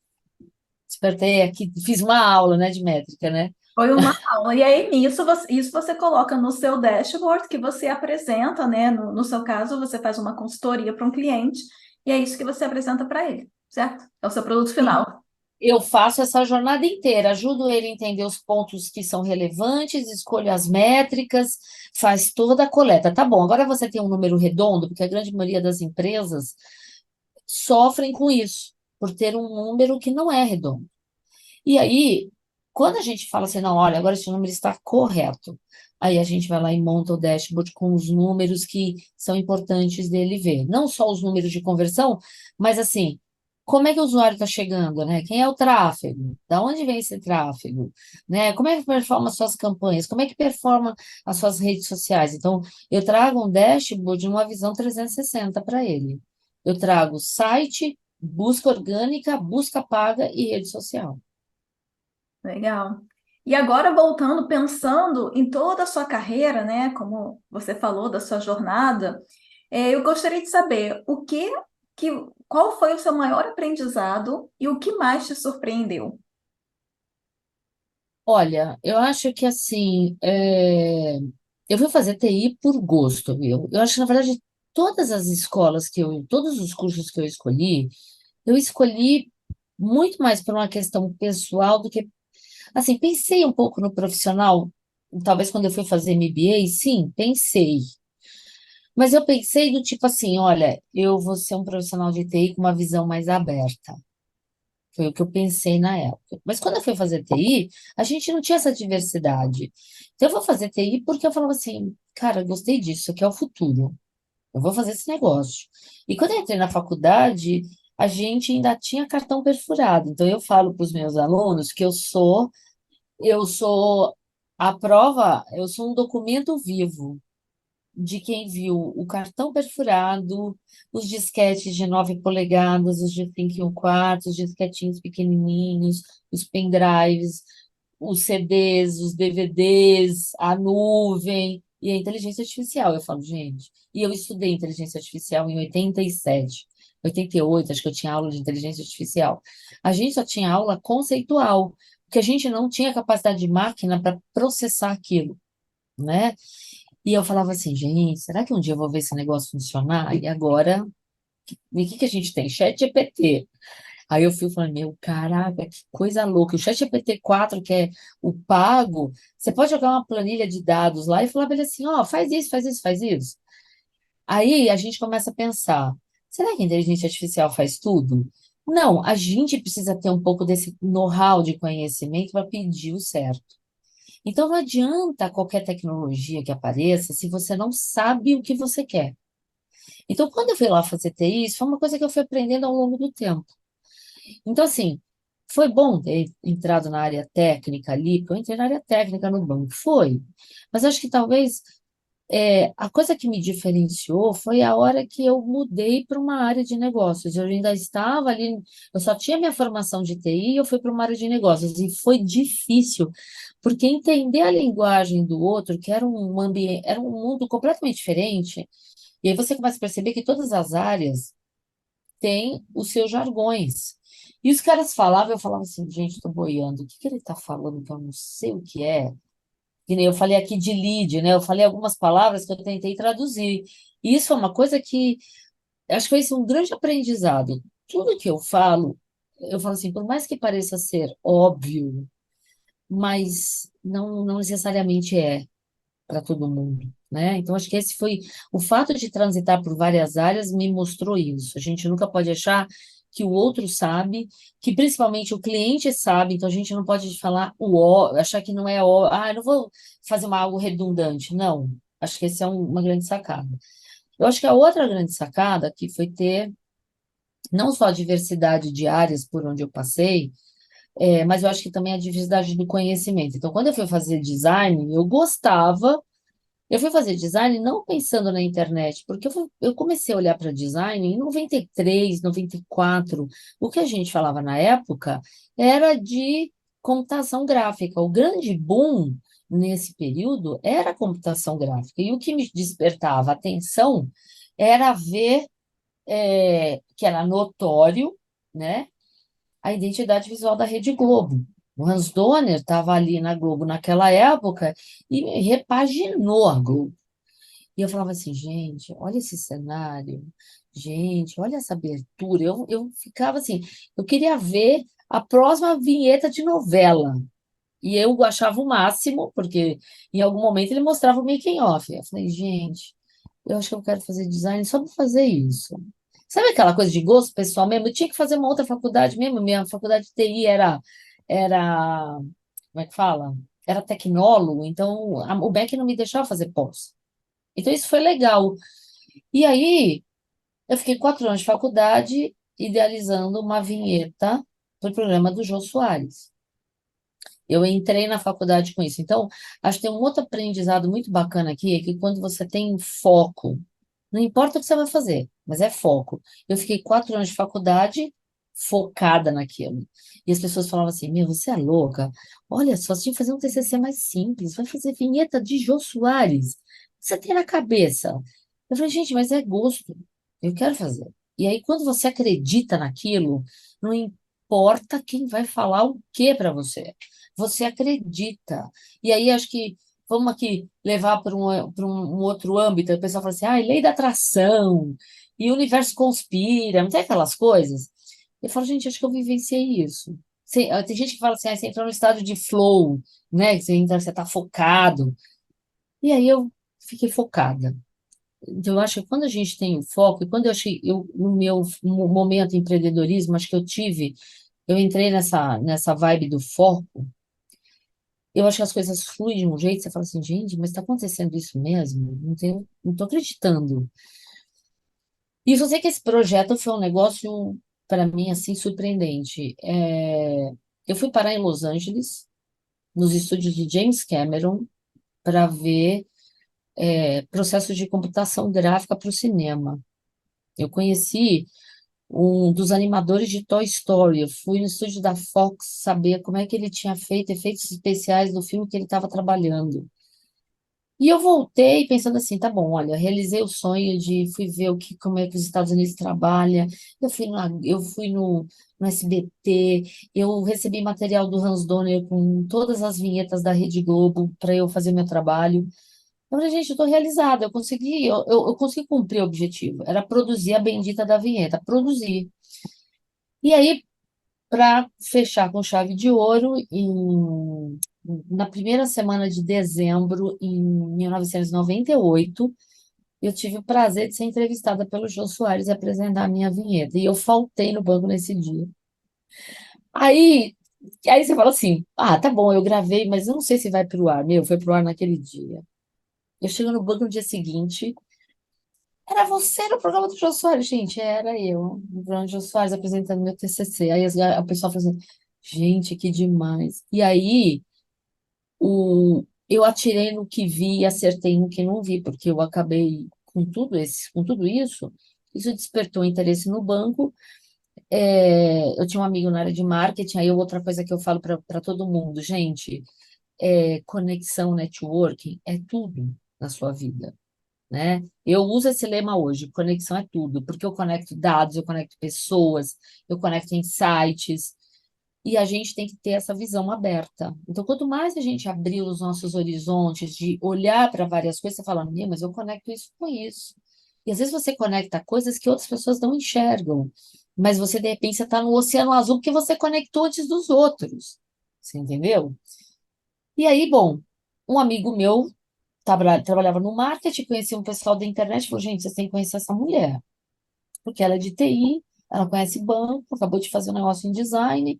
despertei aqui, fiz uma aula, né, de métrica, né? Foi uma aula. E aí, nisso, isso você coloca no seu dashboard que você apresenta, né? No seu caso, você faz uma consultoria para um cliente, e é isso que você apresenta para ele, certo? É o seu produto final. Eu faço essa jornada inteira, ajudo ele a entender os pontos que são relevantes, escolho as métricas, faz toda a coleta. Tá bom, agora você tem um número redondo, porque a grande maioria das empresas sofrem com isso, por ter um número que não é redondo. E aí, quando a gente fala assim, não, olha, agora esse número está correto, aí a gente vai lá e monta o dashboard com os números que são importantes dele ver. Não só os números de conversão, mas assim, como é que o usuário está chegando, né? Quem é o tráfego? Da onde vem esse tráfego? Né? Como é que performa as suas campanhas? Como é que performa as suas redes sociais? Então, eu trago um dashboard, uma visão 360 para ele. Eu trago site, busca orgânica, busca paga e rede social. Legal. E agora, voltando, pensando em toda a sua carreira, né? Como você falou da sua jornada, eu gostaria de saber que, qual foi o seu maior aprendizado e o que mais te surpreendeu? Olha, eu acho que assim, eu fui fazer TI por gosto, viu? Eu acho que, na verdade, todos os cursos que eu escolhi muito mais por uma questão pessoal do que, assim, pensei um pouco no profissional, talvez quando eu fui fazer MBA, sim, pensei. Mas eu pensei do tipo assim, olha, eu vou ser um profissional de TI com uma visão mais aberta. Foi o que eu pensei na época. Mas quando eu fui fazer TI, a gente não tinha essa diversidade. Então, eu vou fazer TI porque eu falava assim, cara, eu gostei disso, isso aqui é o futuro. Eu vou fazer esse negócio. E quando eu entrei na faculdade, a gente ainda tinha cartão perfurado. Então, eu falo para os meus alunos que eu sou a prova, eu sou um documento vivo de quem viu o cartão perfurado, os disquetes de 9 polegadas, os de 5 e 1/4, os disquetinhos pequenininhos, os pendrives, os CDs, os DVDs, a nuvem e a inteligência artificial. Eu falo, gente, e eu estudei inteligência artificial em 87, 88, acho que eu tinha aula de inteligência artificial. A gente só tinha aula conceitual, porque a gente não tinha capacidade de máquina para processar aquilo, né? E eu falava assim, gente, será que um dia eu vou ver esse negócio funcionar? E agora, e o que que a gente tem? ChatGPT. Aí eu fui falando, meu, caraca, que coisa louca. O ChatGPT 4, que é o pago, você pode jogar uma planilha de dados lá e falar para ele assim, ó, faz isso, faz isso, faz isso. Aí a gente começa a pensar, será que a inteligência artificial faz tudo? Não, a gente precisa ter um pouco desse know-how de conhecimento para pedir o certo. Então, não adianta qualquer tecnologia que apareça se você não sabe o que você quer. Então, quando eu fui lá fazer TI, isso foi uma coisa que eu fui aprendendo ao longo do tempo. Então, assim, foi bom ter entrado na área técnica ali, porque eu entrei na área técnica no banco, foi. Mas acho que talvez a coisa que me diferenciou foi a hora que eu mudei para uma área de negócios. Eu ainda estava ali, eu só tinha minha formação de TI e eu fui para uma área de negócios. E foi difícil, porque entender a linguagem do outro, que era um ambiente, era um mundo completamente diferente, e aí você começa a perceber que todas as áreas têm os seus jargões. E os caras falavam, eu falava assim, gente, estou boiando, o que que ele está falando que eu não sei o que é? Que nem eu falei aqui de lead, né? Eu falei algumas palavras que eu tentei traduzir. E isso é uma coisa que acho que foi isso um grande aprendizado. Tudo que eu falo assim, por mais que pareça ser óbvio, mas não necessariamente é para todo mundo, né? Então, acho que esse foi o fato de transitar por várias áreas me mostrou isso. A gente nunca pode achar que o outro sabe, que principalmente o cliente sabe, então a gente não pode falar o ó, achar que não é ó, eu não vou fazer algo redundante. Não, acho que essa é uma grande sacada. Eu acho que a outra grande sacada que foi ter não só a diversidade de áreas por onde eu passei, mas eu acho que também a diversidade do conhecimento. Então, quando eu fui fazer design, eu fui fazer design não pensando na internet, porque eu comecei a olhar para design em 93, 94. O que a gente falava na época era de computação gráfica. O grande boom nesse período era a computação gráfica. E o que me despertava atenção era ver que era notório, né? a identidade visual da Rede Globo. O Hans Donner estava ali na Globo naquela época e repaginou a Globo. E eu falava assim, gente, olha esse cenário, gente, olha essa abertura. Eu ficava assim, eu queria ver a próxima vinheta de novela. E eu achava o máximo, porque em algum momento ele mostrava o making of. Eu falei, gente, eu acho que eu quero fazer design só para fazer isso. Sabe aquela coisa de gosto pessoal mesmo? Eu tinha que fazer uma outra faculdade mesmo. Minha faculdade de TI era, como é que fala? Era tecnólogo, então o MEC não me deixava fazer pós. Então isso foi legal. E aí eu fiquei 4 anos de faculdade idealizando uma vinheta para o programa do Jô Soares. Eu entrei na faculdade com isso. Então, acho que tem um outro aprendizado muito bacana aqui, é que quando você tem foco, não importa o que você vai fazer, mas é foco. Eu fiquei 4 anos de faculdade focada naquilo. E as pessoas falavam assim, meu, você é louca? Olha só, você tinha que fazer um TCC mais simples, vai fazer vinheta de Jô Soares. O que você tem na cabeça? Eu falei, gente, mas é gosto. Eu quero fazer. E aí, quando você acredita naquilo, não importa quem vai falar o que para você. Você acredita. E aí, acho que vamos aqui levar para um outro âmbito. O pessoal fala assim, ah, lei da atração, e o universo conspira, não tem aquelas coisas? Eu falo, gente, acho que eu vivenciei isso. Tem gente que fala assim, ah, você entrou no estado de flow, né? Que você está focado. E aí eu fiquei focada. Então, eu acho que quando a gente tem o foco, e quando eu achei, no meu momento de empreendedorismo, acho que eu entrei nessa vibe do foco. Eu acho que as coisas fluem de um jeito, você fala assim, gente, mas está acontecendo isso mesmo? Não tô acreditando. E eu sei que esse projeto foi um negócio, para mim, assim, surpreendente. Eu fui parar em Los Angeles, nos estúdios de James Cameron, para ver processos de computação gráfica para o cinema. Eu conheci um dos animadores de Toy Story. Eu fui no estúdio da Fox saber como é que ele tinha feito efeitos especiais do filme que ele estava trabalhando. E eu voltei pensando assim, tá bom, olha, realizei o sonho fui ver como é que os Estados Unidos trabalha. Eu fui no SBT, eu recebi material do Hans Donner com todas as vinhetas da Rede Globo para eu fazer meu trabalho. Eu falei, gente, eu estou realizada, eu consegui cumprir o objetivo. Era produzir a bendita da vinheta, produzir. E aí, para fechar com chave de ouro, na primeira semana de dezembro, em 1998, eu tive o prazer de ser entrevistada pelo Jô Soares e apresentar a minha vinheta. E eu faltei no banco nesse dia. Aí, aí você fala assim: ah, tá bom, eu gravei, mas eu não sei se vai pro ar. Meu, foi pro ar naquele dia. Eu chego no banco no dia seguinte. Era você no programa do Jô Soares, gente, era eu, no programa do Jô Soares apresentando meu TCC. Aí a pessoa falou assim, gente, que demais. E aí eu atirei no que vi e acertei no que não vi, porque eu acabei com tudo isso despertou interesse no banco. Eu tinha um amigo na área de marketing, aí outra coisa que eu falo para todo mundo, gente, conexão, networking é tudo na sua vida, né? Eu uso esse lema hoje, conexão é tudo, porque eu conecto dados, eu conecto pessoas, eu conecto insights, e a gente tem que ter essa visão aberta. Então, quanto mais a gente abrir os nossos horizontes, de olhar para várias coisas, você fala, meu, mas eu conecto isso com isso. E às vezes você conecta coisas que outras pessoas não enxergam, mas você, de repente, você está no oceano azul porque você conectou antes dos outros. Você entendeu? E aí, bom, um amigo meu trabalhava no marketing, conhecia um pessoal da internet, falou, gente, vocês têm que conhecer essa mulher, porque ela é de TI, ela conhece banco, acabou de fazer um negócio em design,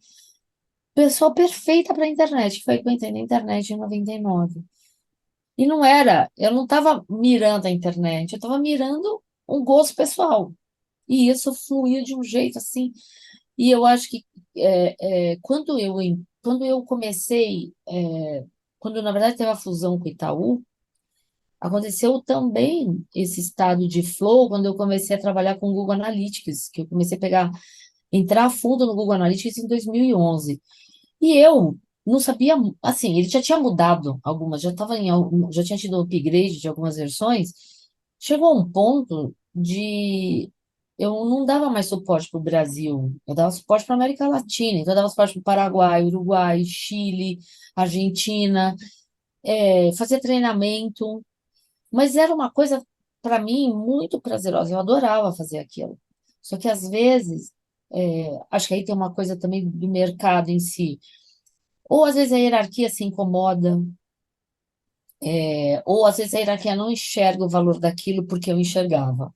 pessoa perfeita para a internet, que foi que eu entrei na internet em 99. E não era, eu não estava mirando a internet, eu estava mirando um gosto pessoal. E isso fluiu de um jeito assim. E eu acho que quando eu comecei, quando na verdade teve a fusão com o Itaú, aconteceu também esse estado de flow quando eu comecei a trabalhar com o Google Analytics, que eu comecei a entrar a fundo no Google Analytics em 2011. E eu não sabia, assim, ele já tinha mudado algumas, já tinha tido upgrade de algumas versões. Chegou a um ponto de eu não dava mais suporte para o Brasil, eu dava suporte para a América Latina, então eu dava suporte para o Paraguai, Uruguai, Chile, Argentina, fazia treinamento, mas era uma coisa, para mim, muito prazerosa, eu adorava fazer aquilo. Só que, às vezes, acho que aí tem uma coisa também do mercado em si, ou às vezes a hierarquia se incomoda, ou às vezes a hierarquia não enxerga o valor daquilo porque eu enxergava.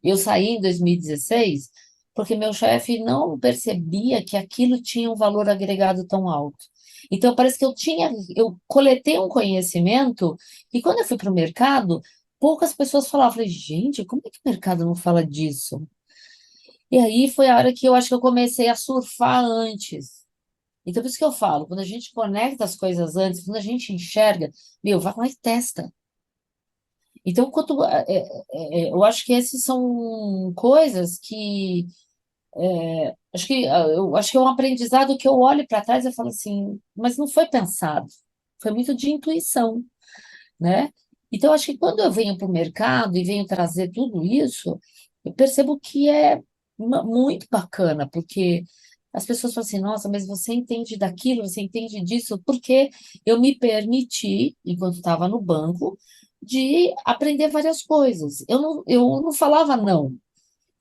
Eu saí em 2016 porque meu chefe não percebia que aquilo tinha um valor agregado tão alto. Então, parece que eu coletei um conhecimento e quando eu fui para o mercado, poucas pessoas falavam. Eu falei, gente, como é que o mercado não fala disso? E aí foi a hora que eu acho que eu comecei a surfar antes. Então, por isso que eu falo, quando a gente conecta as coisas antes, quando a gente enxerga, meu, vai lá e testa. Então, eu acho que essas são coisas que eu acho que é um aprendizado que eu olho para trás e falo assim, mas não foi pensado, foi muito de intuição, né? Então, acho que quando eu venho para o mercado e venho trazer tudo isso, eu percebo que é muito bacana, porque as pessoas falam assim, nossa, mas você entende daquilo, você entende disso, porque eu me permiti, enquanto estava no banco, de aprender várias coisas. Eu não falava não.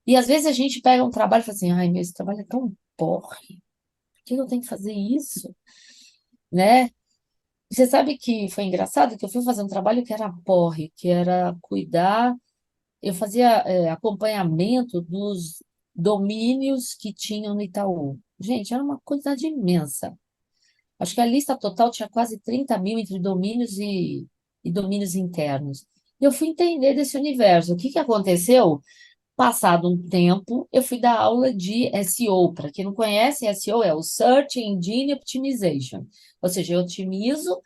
E às vezes a gente pega um trabalho e fala assim, ai, meu, esse trabalho é tão porre, por que eu tenho que fazer isso? Né? Você sabe que foi engraçado que eu fui fazer um trabalho que era porre, que era cuidar, eu fazia acompanhamento dos domínios que tinham no Itaú. Gente, era uma quantidade imensa. Acho que a lista total tinha quase 30 mil entre domínios e domínios internos. Eu fui entender desse universo. O que que aconteceu? Passado um tempo, eu fui dar aula de SEO. Para quem não conhece, SEO é o Search Engine Optimization. Ou seja, eu otimizo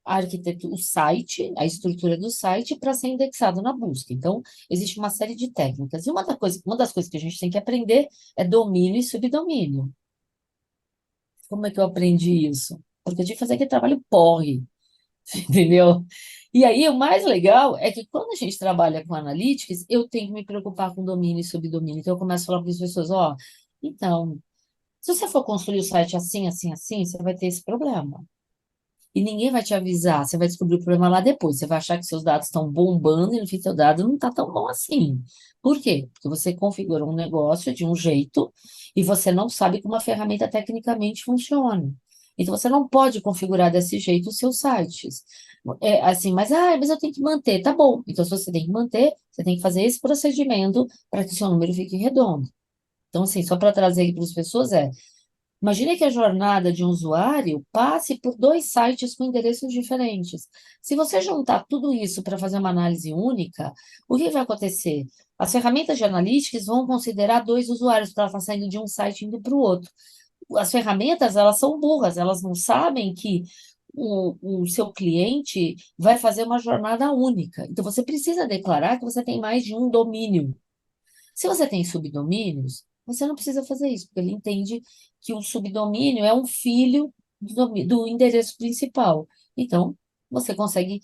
a arquitetura, o site, a estrutura do site para ser indexado na busca. Então, existe uma série de técnicas. E uma das coisas que a gente tem que aprender é domínio e subdomínio. Como é que eu aprendi isso? Porque eu tive que fazer aquele trabalho porre, entendeu? E aí, o mais legal é que quando a gente trabalha com analytics, eu tenho que me preocupar com domínio e subdomínio. Então, eu começo a falar para as pessoas, ó, então, se você for construir o site assim, assim, assim, você vai ter esse problema. E ninguém vai te avisar, você vai descobrir o problema lá depois. Você vai achar que seus dados estão bombando e no fim seu dado não está tão bom assim. Por quê? Porque você configurou um negócio de um jeito e você não sabe como a ferramenta tecnicamente funciona. Então você não pode configurar desse jeito os seus sites. É assim, mas eu tenho que manter. Tá bom. Então, se você tem que manter, você tem que fazer esse procedimento para que o seu número fique redondo. Então, assim, só para trazer aqui para as pessoas imagine que a jornada de um usuário passe por dois sites com endereços diferentes. Se você juntar tudo isso para fazer uma análise única, o que vai acontecer? As ferramentas de analytics vão considerar dois usuários para estar saindo de um site indo para o outro. As ferramentas, elas são burras, elas não sabem que o seu cliente vai fazer uma jornada única. Então, você precisa declarar que você tem mais de um domínio. Se você tem subdomínios, você não precisa fazer isso, porque ele entende que o subdomínio é um filho do endereço principal. Então, você consegue.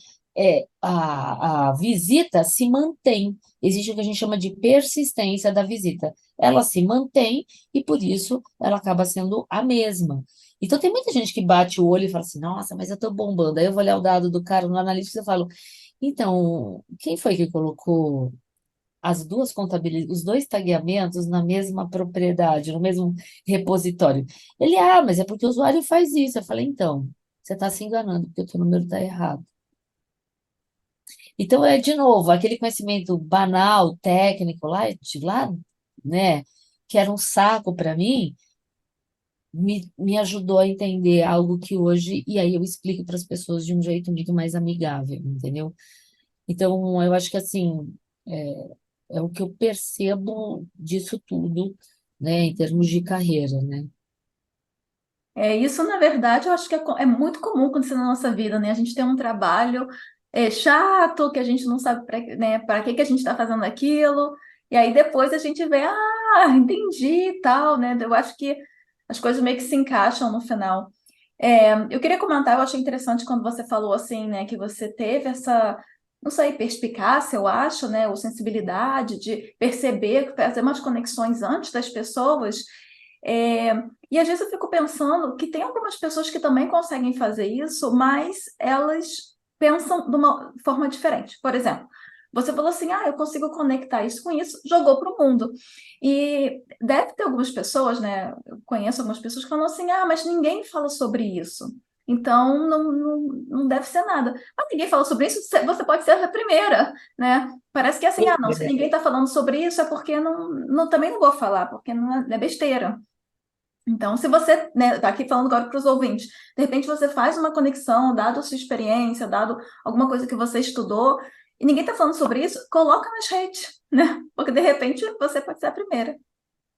A visita se mantém. Existe o que a gente chama de persistência da visita. Ela se mantém e, por isso, ela acaba sendo a mesma. Então, tem muita gente que bate o olho e fala assim: nossa, mas eu estou bombando. Aí eu vou olhar o dado do cara no analista e falo: então, quem foi que colocou os dois tagueamentos na mesma propriedade, no mesmo repositório? Mas é porque o usuário faz isso. Eu falei, então, você está se enganando, porque o teu número está errado. Então, de novo, aquele conhecimento banal, técnico lá, né, que era um saco para mim, me ajudou a entender algo que hoje, e aí eu explico para as pessoas de um jeito muito mais amigável, entendeu? Então, eu acho que assim, é, é o que eu percebo disso tudo, né, em termos de carreira, né? Isso, na verdade, eu acho que é muito comum acontecer na nossa vida, né? A gente tem um trabalho chato, que a gente não sabe para que a gente está fazendo aquilo, e aí depois a gente vê, entendi e tal, né? Eu acho que as coisas meio que se encaixam no final. Eu queria comentar, eu achei interessante quando você falou assim, né, que você teve essa. não sei, perspicácia, eu acho, né, ou sensibilidade de perceber, fazer umas conexões antes das pessoas. É, e às vezes eu fico pensando que tem algumas pessoas que também conseguem fazer isso, mas elas pensam de uma forma diferente. Por exemplo, você falou assim, eu consigo conectar isso com isso, jogou para o mundo. E deve ter algumas pessoas, né? Eu conheço algumas pessoas que falam assim, mas ninguém fala sobre isso. Então, não deve ser nada. Mas ninguém fala sobre isso, você pode ser a primeira, né? Parece que é assim, não, se ninguém está falando sobre isso é porque também não vou falar, porque não é besteira. Então, se você, né, está aqui falando agora para os ouvintes, de repente você faz uma conexão, dado a sua experiência, dado alguma coisa que você estudou, e ninguém está falando sobre isso, coloca nas redes, né? Porque de repente você pode ser a primeira.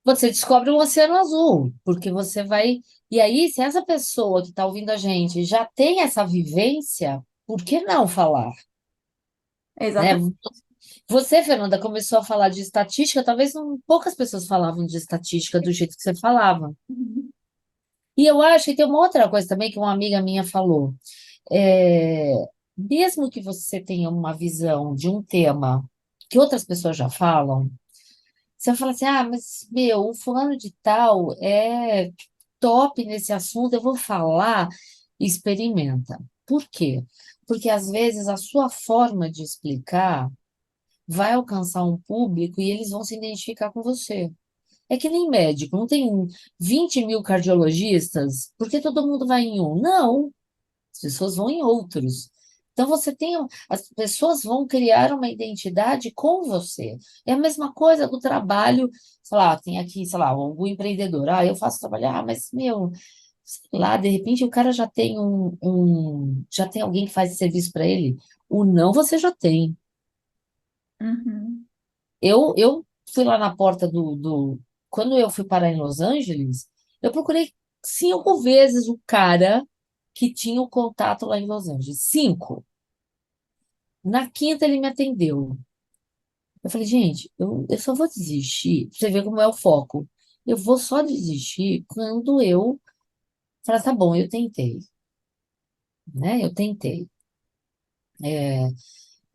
Você descobre um oceano azul, porque você vai. E aí, se essa pessoa que está ouvindo a gente já tem essa vivência, por que não falar? Né? Exatamente. Você, Fernanda, começou a falar de estatística, talvez poucas pessoas falavam de estatística do jeito que você falava. E eu acho que tem uma outra coisa também que uma amiga minha falou. É, mesmo que você tenha uma visão de um tema que outras pessoas já falam, você vai falar assim, mas meu, o fulano de tal é top nesse assunto, eu vou falar, experimenta. Por quê? Porque às vezes a sua forma de explicar vai alcançar um público e eles vão se identificar com você. É que nem médico, não tem 20 mil cardiologistas, por que todo mundo vai em um? Não, as pessoas vão em outros. Então você tem, as pessoas vão criar uma identidade com você. É a mesma coisa do trabalho, sei lá, tem aqui, sei lá, algum empreendedor, eu faço trabalho, mas meu, sei lá, de repente o cara já tem já tem alguém que faz esse serviço para ele. O não você já tem. Uhum. Eu fui lá na porta quando eu fui parar em Los Angeles, eu procurei 5 vezes o cara que tinha o contato lá em Los Angeles. 5. Na quinta ele me atendeu. Eu falei, gente, eu só vou desistir. Pra você ver como é o foco. Eu vou só desistir quando eu falar, tá bom, eu tentei, né? Eu tentei.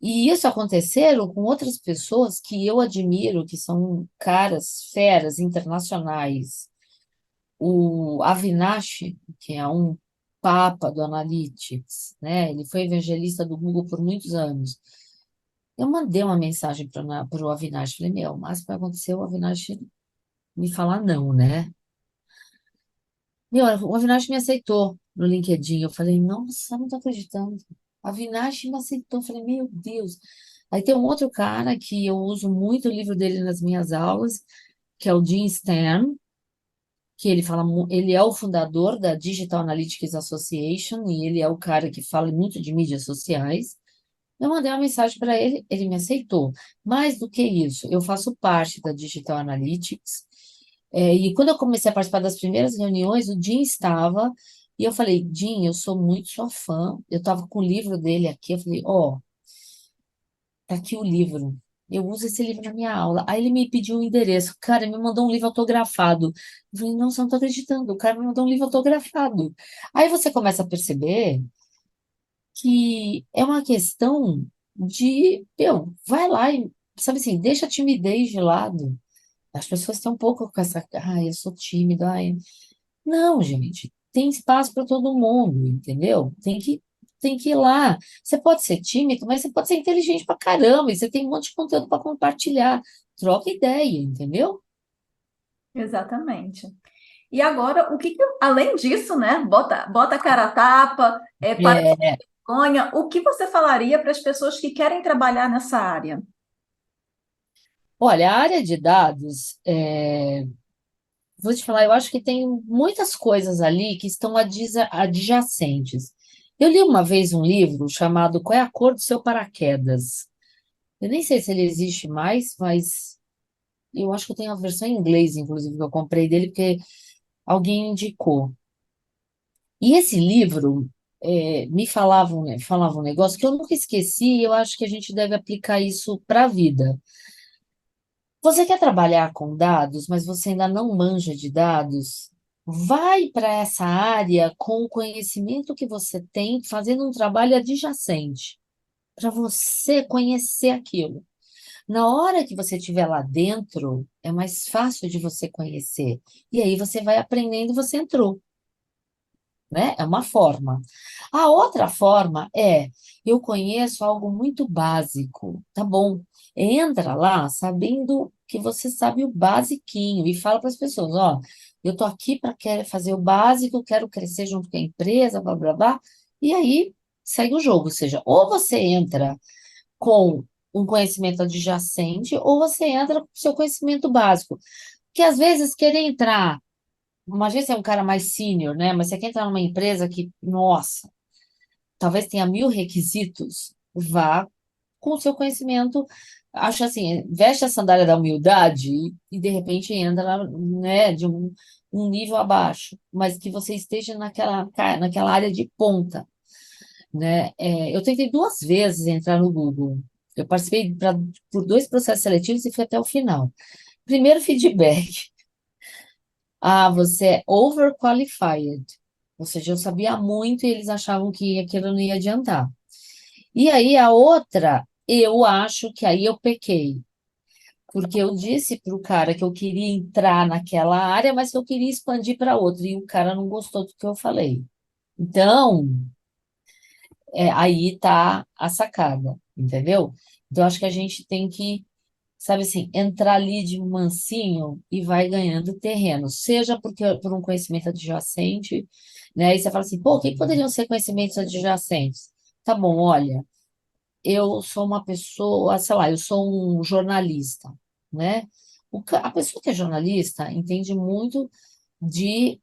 E isso aconteceram com outras pessoas que eu admiro, que são caras, feras internacionais. O Avinash, que é um papa do Analytics, né? Ele foi evangelista do Google por muitos anos. Eu mandei uma mensagem para o Avinash, falei, meu, mas vai acontecer o Avinash me falar não, né? Meu, o Avinash me aceitou no LinkedIn. Eu falei, nossa, não tô acreditando. A Avinash me aceitou. Eu falei, meu Deus. Aí tem um outro cara que eu uso muito o livro dele nas minhas aulas, que é o Jim Stern, que ele fala, ele é o fundador da Digital Analytics Association e ele é o cara que fala muito de mídias sociais. Eu mandei uma mensagem para ele, ele me aceitou. Mais do que isso, eu faço parte da Digital Analytics. E quando eu comecei a participar das primeiras reuniões, o Jim estava, e eu falei, Jim, eu sou muito sua fã. Eu estava com o livro dele aqui, eu falei, tá aqui o livro. Eu uso esse livro na minha aula. Aí ele me pediu o endereço. Cara, ele me mandou um livro autografado. Eu falei, não, você não tá acreditando. O cara me mandou um livro autografado. Aí você começa a perceber que é uma questão vai lá e, sabe assim, deixa a timidez de lado. As pessoas têm um pouco com essa, eu sou tímida, Não, gente, tem espaço para todo mundo, entendeu? Tem que ir lá. Você pode ser tímido, mas você pode ser inteligente pra caramba, e você tem um monte de conteúdo para compartilhar. Troca ideia, entendeu? Exatamente. E agora, além disso, né? Bota a cara a tapa, para de É, vergonha. O que você falaria para as pessoas que querem trabalhar nessa área? olha, a área de dados, vou te falar, eu acho que tem muitas coisas ali que estão adjacentes. Eu li uma vez um livro chamado Qual é a cor do seu paraquedas? Eu nem sei se ele existe mais, mas eu acho que eu tenho a versão em inglês, inclusive, que eu comprei dele, porque alguém indicou. E esse livro falava um negócio que eu nunca esqueci, e eu acho que a gente deve aplicar isso para a vida. Você quer trabalhar com dados, mas você ainda não manja de dados? Vai para essa área com o conhecimento que você tem, fazendo um trabalho adjacente. para você conhecer aquilo. Na hora que você estiver lá dentro, é mais fácil de você conhecer. E aí você vai aprendendo, você entrou, né? É uma forma. A outra forma é, eu conheço algo muito básico, tá bom? Entra lá sabendo que você sabe o basiquinho e fala para as pessoas, ó, eu tô aqui para fazer o básico, quero crescer junto com a empresa, blá, blá, blá. E aí segue o jogo, ou seja, ou você entra com um conhecimento adjacente, ou você entra com o seu conhecimento básico. Porque às vezes querer entrar, imagina você é um cara mais sênior, né? Mas você quer entrar numa empresa que, nossa, talvez tenha 1000 requisitos, vá com o seu conhecimento. Acho assim, veste a sandália da humildade e de repente entra, né, de um nível abaixo, mas que você esteja naquela área de ponta, né? Eu tentei 2 vezes entrar no Google. Eu participei por 2 processos seletivos e fui até o final. Primeiro feedback. Ah, você é overqualified. Ou seja, eu sabia muito e eles achavam que aquilo não ia adiantar. E aí a outra, eu acho que aí eu pequei. Porque eu disse para o cara que eu queria entrar naquela área, mas que eu queria expandir para outra. E o cara não gostou do que eu falei. Então, aí tá a sacada, entendeu? Então, acho que a gente tem que, sabe assim, entrar ali de mansinho e vai ganhando terreno, seja por um conhecimento adjacente, né? E você fala assim, pô, o que poderiam ser conhecimentos adjacentes? Tá bom, olha, eu sou uma pessoa, sei lá, eu sou um jornalista, né? A pessoa que é jornalista entende muito de,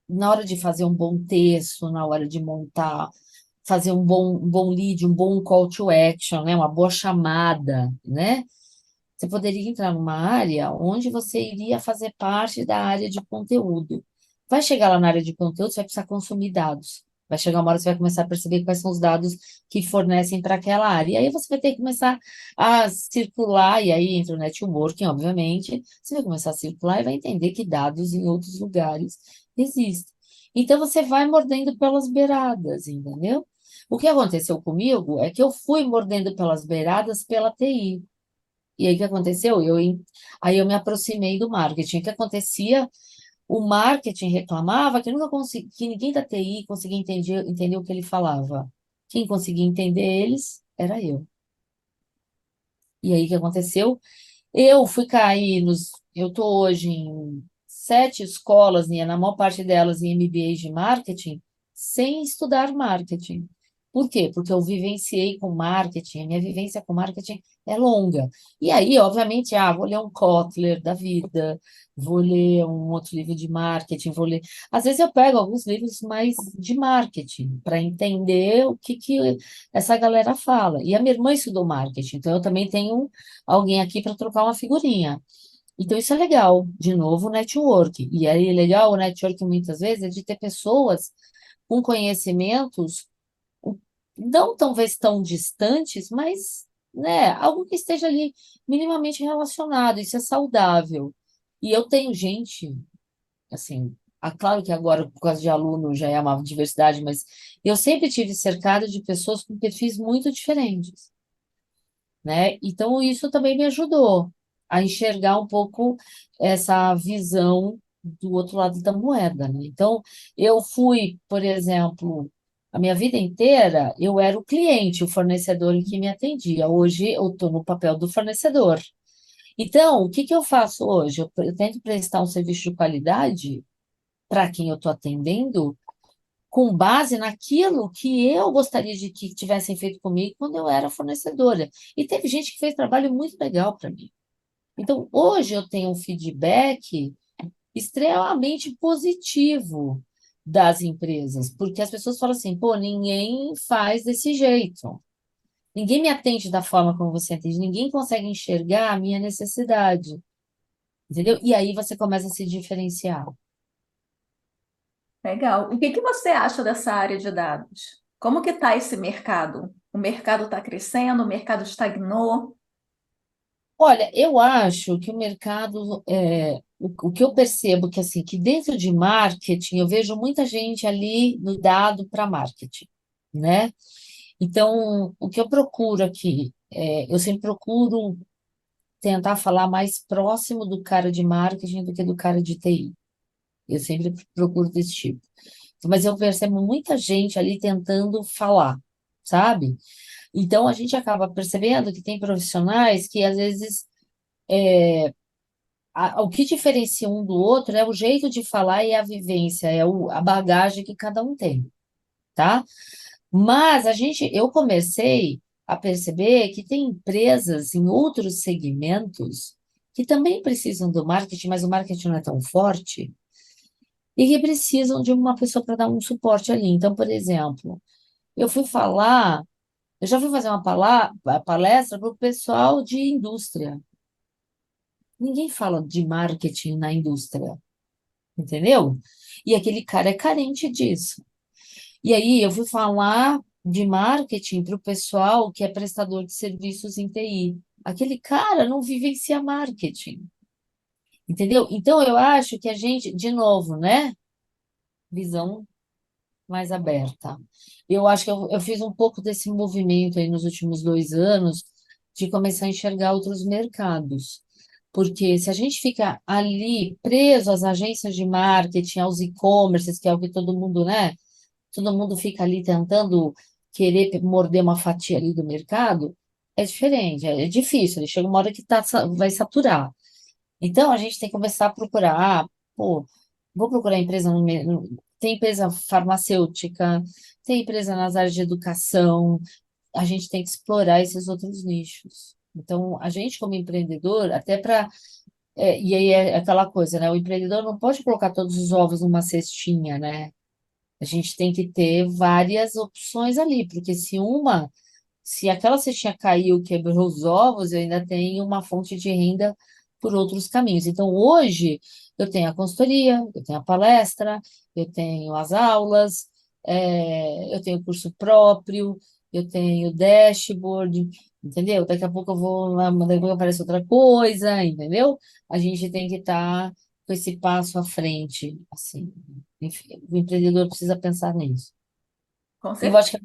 na hora de fazer um bom texto, na hora de montar fazer um bom lead, um bom call to action, né? Uma boa chamada, né? Você poderia entrar numa área onde você iria fazer parte da área de conteúdo. Vai chegar lá na área de conteúdo, você vai precisar consumir dados. Vai chegar uma hora que você vai começar a perceber quais são os dados que fornecem para aquela área. E aí você vai ter que começar a circular, e aí entra o networking, obviamente. Você vai começar a circular e vai entender que dados em outros lugares existem. Então você vai mordendo pelas beiradas, entendeu? O que aconteceu comigo é que eu fui mordendo pelas beiradas pela TI. E aí o que aconteceu? Aí eu me aproximei do marketing. O que acontecia? O marketing reclamava que nunca que ninguém da TI conseguia entender o que ele falava. Quem conseguia entender eles era eu. E aí o que aconteceu? Eu fui cair nos. Eu estou hoje em 7 escolas, e na maior parte delas em MBAs de marketing, sem estudar marketing. Por quê? Porque eu vivenciei com marketing, a minha vivência com marketing é longa. E aí, obviamente, vou ler um Kotler da vida, vou ler um outro livro de marketing, vou ler. Às vezes eu pego alguns livros mais de marketing, para entender o que essa galera fala. E a minha irmã estudou marketing, então eu também tenho alguém aqui para trocar uma figurinha. Então, isso é legal. De novo, o network. E aí, legal o network muitas vezes é de ter pessoas com conhecimentos não talvez tão distantes, mas, né, algo que esteja ali minimamente relacionado. Isso é saudável. E eu tenho gente, assim, claro que agora, por causa de aluno, já é uma diversidade, mas eu sempre tive cercado de pessoas com perfis muito diferentes, né? Então, isso também me ajudou a enxergar um pouco essa visão do outro lado da moeda, né? Então, eu fui, por exemplo, a minha vida inteira, eu era o cliente, o fornecedor que me atendia. Hoje, eu estou no papel do fornecedor. Então, o que que eu faço hoje? Eu tento prestar um serviço de qualidade para quem eu estou atendendo, com base naquilo que eu gostaria de que tivessem feito comigo quando eu era fornecedora. E teve gente que fez trabalho muito legal para mim. Então, hoje eu tenho um feedback extremamente positivo das empresas, porque as pessoas falam assim, pô, ninguém faz desse jeito. Ninguém me atende da forma como você atende, ninguém consegue enxergar a minha necessidade, entendeu? E aí você começa a se diferenciar. Legal. O que que você acha dessa área de dados? Como que está esse mercado? O mercado está crescendo, o mercado estagnou? Olha, eu acho que o mercado, o que eu percebo que assim, que dentro de marketing eu vejo muita gente ali no dado para marketing, né? Então, o que eu procuro aqui, eu sempre procuro tentar falar mais próximo do cara de marketing do que do cara de TI. Eu sempre procuro desse tipo. Mas eu percebo muita gente ali tentando falar, sabe? Então, a gente acaba percebendo que tem profissionais que, às vezes, o que diferencia um do outro é o jeito de falar e a vivência, a bagagem que cada um tem, tá? Mas eu comecei a perceber que tem empresas em outros segmentos que também precisam do marketing, mas o marketing não é tão forte, e que precisam de uma pessoa para dar um suporte ali. Então, por exemplo, eu fui falar, eu já fui fazer uma palestra para o pessoal de indústria. Ninguém fala de marketing na indústria, entendeu? E aquele cara é carente disso. E aí eu fui falar de marketing para o pessoal que é prestador de serviços em TI. Aquele cara não vivencia marketing, entendeu? Então eu acho que a gente, de novo, né? Visão mais aberta. Eu acho que eu fiz um pouco desse movimento aí nos últimos 2 anos de começar a enxergar outros mercados. Porque se a gente fica ali preso às agências de marketing, aos e-commerces, que é o que todo mundo, né? Todo mundo fica ali tentando querer morder uma fatia ali do mercado, é diferente, é difícil. Chega uma hora que vai saturar. Então, a gente tem que começar a procurar, pô, vou procurar empresa, tem empresa farmacêutica, tem empresa nas áreas de educação, a gente tem que explorar esses outros nichos. Então, a gente como empreendedor, até para, e aí é aquela coisa, né? O empreendedor não pode colocar todos os ovos numa cestinha, né? A gente tem que ter várias opções ali, porque se aquela cestinha caiu, quebrou os ovos, eu ainda tenho uma fonte de renda por outros caminhos. Então, hoje, eu tenho a consultoria, eu tenho a palestra, eu tenho as aulas, eu tenho curso próprio, eu tenho dashboard, entendeu? Daqui a pouco daqui a pouco aparece outra coisa, entendeu? A gente tem que estar com esse passo à frente, assim. Enfim, o empreendedor precisa pensar nisso. Com E eu certeza. acho que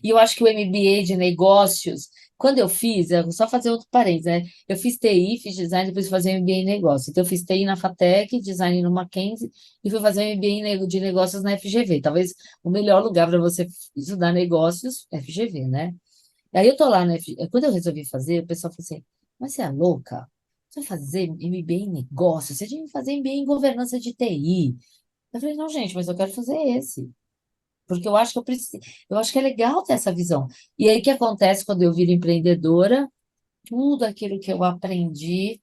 e eu acho que o MBA de negócios, quando eu fiz, eu vou só fazer outro parênteses, né? Eu fiz TI, fiz design, depois fui fazer MBA em negócios. Então, eu fiz TI na FATEC, design no Mackenzie, e fui fazer MBA de negócios na FGV. Talvez o melhor lugar para você estudar negócios é FGV, né? Aí eu tô lá na FGV. Quando eu resolvi fazer, o pessoal falou assim: mas você é louca? Você vai fazer MBA em negócios? Você tinha que fazer MBA em governança de TI. Eu falei: não, gente, mas eu quero fazer esse. Porque eu acho que eu acho que é legal ter essa visão. E aí, o que acontece quando eu viro empreendedora? Tudo aquilo que eu aprendi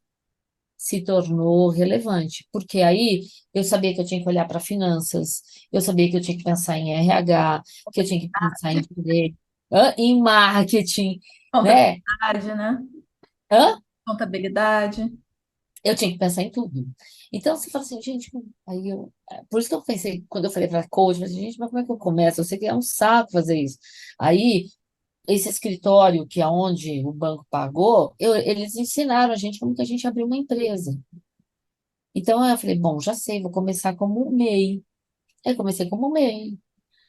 se tornou relevante. Porque aí eu sabia que eu tinha que olhar para finanças, eu sabia que eu tinha que pensar em RH, que eu tinha que pensar em direito, em marketing, né? Contabilidade, né? Hã? Contabilidade. Eu tinha que pensar em tudo. Então, você fala assim, gente, por isso que eu pensei, quando eu falei para coach, eu falei, assim, gente, mas como é que eu começo? Eu sei que é um saco fazer isso. Aí, esse escritório, que é onde o banco pagou, eles ensinaram a gente como que a gente abriu uma empresa. Então, eu falei, bom, já sei, vou começar como um MEI. Aí, comecei como um MEI.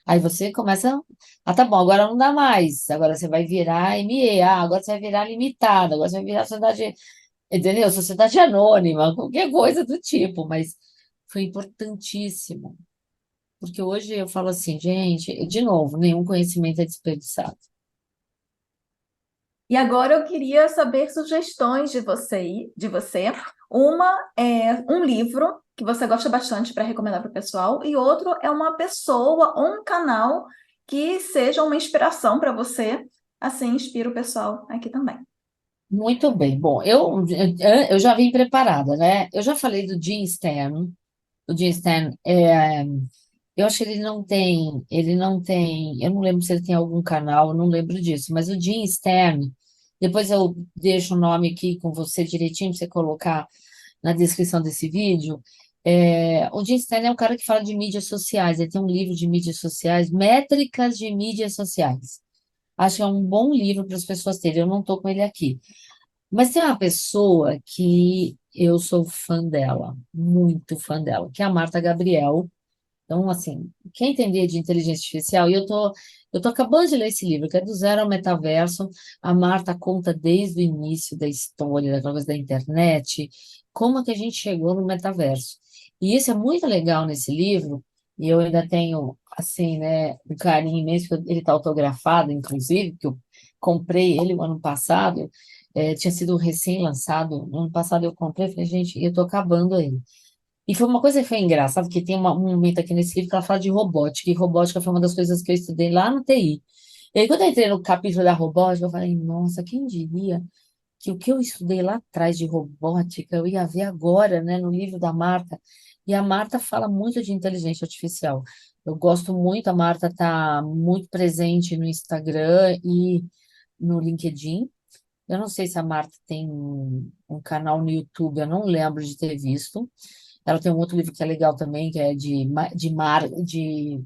Aí você começa, tá bom, agora não dá mais. Agora você vai virar ME, agora você vai virar limitada, agora você vai virar sociedade, entendeu? Sociedade anônima, qualquer coisa do tipo, mas foi importantíssimo. Porque hoje eu falo assim, gente, de novo, nenhum conhecimento é desperdiçado. E agora eu queria saber sugestões de você. Uma é um livro que você gosta bastante para recomendar para o pessoal, e outro é uma pessoa ou um canal que seja uma inspiração para você. Assim, inspira o pessoal aqui também. Muito bem. Bom, eu já vim preparada, né? Eu já falei do Jim Stern. O Jim Stern, eu acho que ele não tem, eu não lembro se ele tem algum canal, eu não lembro disso, mas o Jim Stern, depois eu deixo o nome aqui com você direitinho para você colocar na descrição desse vídeo. O Jim Stern é um cara que fala de mídias sociais, ele tem um livro de mídias sociais, Métricas de Mídias Sociais. Acho que é um bom livro para as pessoas terem, eu não estou com ele aqui. Mas tem uma pessoa que eu sou fã dela, muito fã dela, que é a Marta Gabriel. Então, assim, quer entender de inteligência artificial? E eu tô acabando de ler esse livro, que é Do Zero ao Metaverso. A Marta conta desde o início da história, daquela coisa da internet, como é que a gente chegou no metaverso. E isso é muito legal nesse livro, e eu ainda tenho, assim, né, um carinho imenso, porque ele está autografado, inclusive, que eu comprei ele o ano passado, tinha sido recém-lançado, no ano passado eu comprei, falei, gente, eu tô acabando ele. E foi uma coisa que foi engraçada, que tem um momento aqui nesse livro que ela fala de robótica, e robótica foi uma das coisas que eu estudei lá no TI. E aí, quando eu entrei no capítulo da robótica, eu falei, nossa, quem diria que o que eu estudei lá atrás de robótica, eu ia ver agora, né, no livro da Marta. E a Marta fala muito de inteligência artificial. Eu gosto muito, a Marta está muito presente no Instagram e no LinkedIn. Eu não sei se a Marta tem um canal no YouTube, eu não lembro de ter visto. Ela tem um outro livro que é legal também, que é de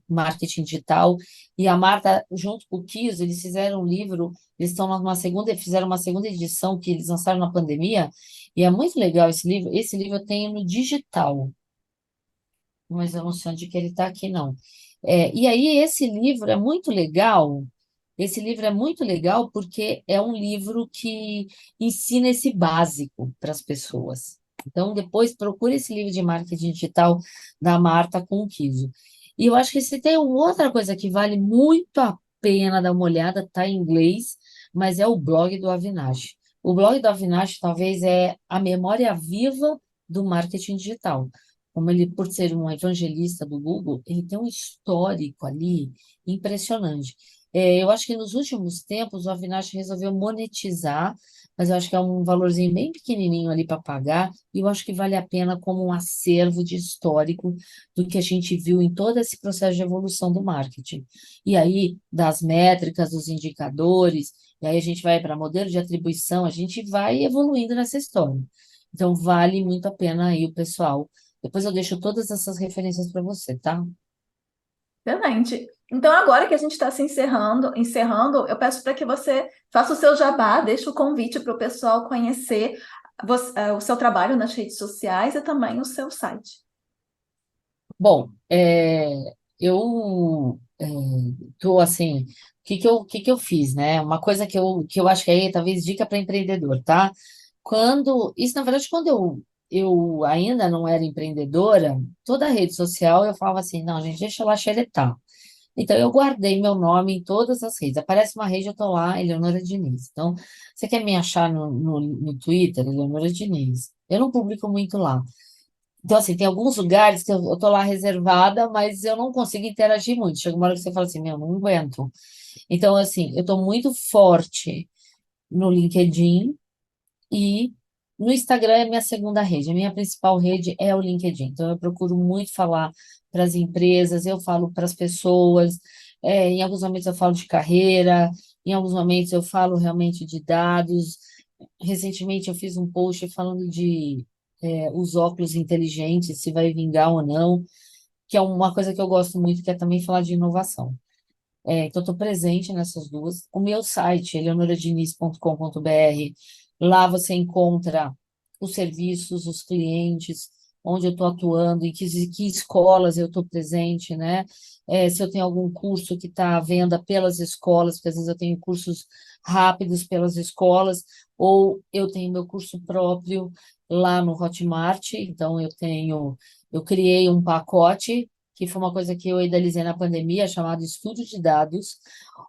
marketing digital. E a Marta, junto com o Kios, eles fizeram um livro, eles estão fizeram uma segunda edição que eles lançaram na pandemia, e é muito legal esse livro. Esse livro eu tenho no digital, mas eu não sei onde que ele está aqui, não. E aí, esse livro é muito legal. Esse livro é muito legal porque é um livro que ensina esse básico para as pessoas. Então, depois procure esse livro de marketing digital da Marta Conquiso. E eu acho que se tem uma outra coisa que vale muito a pena dar uma olhada, está em inglês, mas é o blog do Avinash. O blog do Avinash talvez é a memória viva do marketing digital. Como ele, por ser um evangelista do Google, ele tem um histórico ali impressionante. Eu acho que nos últimos tempos o Avinash resolveu monetizar, mas eu acho que é um valorzinho bem pequenininho ali para pagar, e eu acho que vale a pena como um acervo de histórico do que a gente viu em todo esse processo de evolução do marketing. E aí, das métricas, dos indicadores, e aí a gente vai para modelo de atribuição, a gente vai evoluindo nessa história. Então, vale muito a pena aí o pessoal. Depois eu deixo todas essas referências para você, tá? Excelente. Então, agora que a gente está se encerrando, eu peço para que você faça o seu jabá, deixe o convite para o pessoal conhecer o seu trabalho nas redes sociais e também o seu site. Bom, eu tô assim, o que que eu fiz, né? Uma coisa que eu acho que aí talvez dica para empreendedor, tá? Isso na verdade, quando eu ainda não era empreendedora, toda a rede social eu falava assim, não, gente, deixa lá xeretar. Então, eu guardei meu nome em todas as redes. Aparece uma rede, eu tô lá, Eleonora Diniz. Então, você quer me achar no Twitter, Eleonora Diniz? Eu não publico muito lá. Então, assim, tem alguns lugares que eu tô lá reservada, mas eu não consigo interagir muito. Chega uma hora que você fala assim, meu, não aguento. Então, assim, eu tô muito forte no LinkedIn e no Instagram é minha segunda rede. A minha principal rede é o LinkedIn. Então, eu procuro muito falar para as empresas, eu falo para as pessoas. Em alguns momentos eu falo de carreira, em alguns momentos eu falo realmente de dados. Recentemente eu fiz um post falando de os óculos inteligentes, se vai vingar ou não, que é uma coisa que eu gosto muito, que é também falar de inovação. Então, estou presente nessas duas. O meu site, eleonoradiniz.com.br, lá você encontra os serviços, os clientes, onde eu estou atuando, em que escolas eu estou presente, né? Se eu tenho algum curso que está à venda pelas escolas, porque às vezes eu tenho cursos rápidos pelas escolas, ou eu tenho meu curso próprio lá no Hotmart, então eu criei um pacote que foi uma coisa que eu idealizei na pandemia, chamado Estudo de Dados,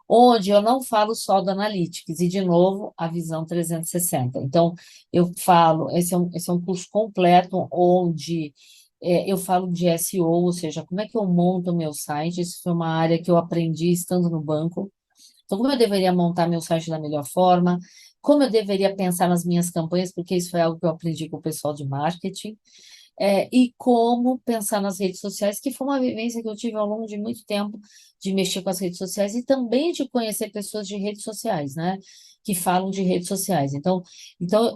onde eu não falo só do Analytics, e, de novo, a visão 360. Então, eu falo, esse é um curso completo, onde eu falo de SEO, ou seja, como é que eu monto o meu site. Isso foi uma área que eu aprendi estando no banco. Então, como eu deveria montar meu site da melhor forma, como eu deveria pensar nas minhas campanhas, porque isso foi algo que eu aprendi com o pessoal de marketing. E como pensar nas redes sociais, que foi uma vivência que eu tive ao longo de muito tempo, de mexer com as redes sociais e também de conhecer pessoas de redes sociais, né? Que falam de redes sociais. Então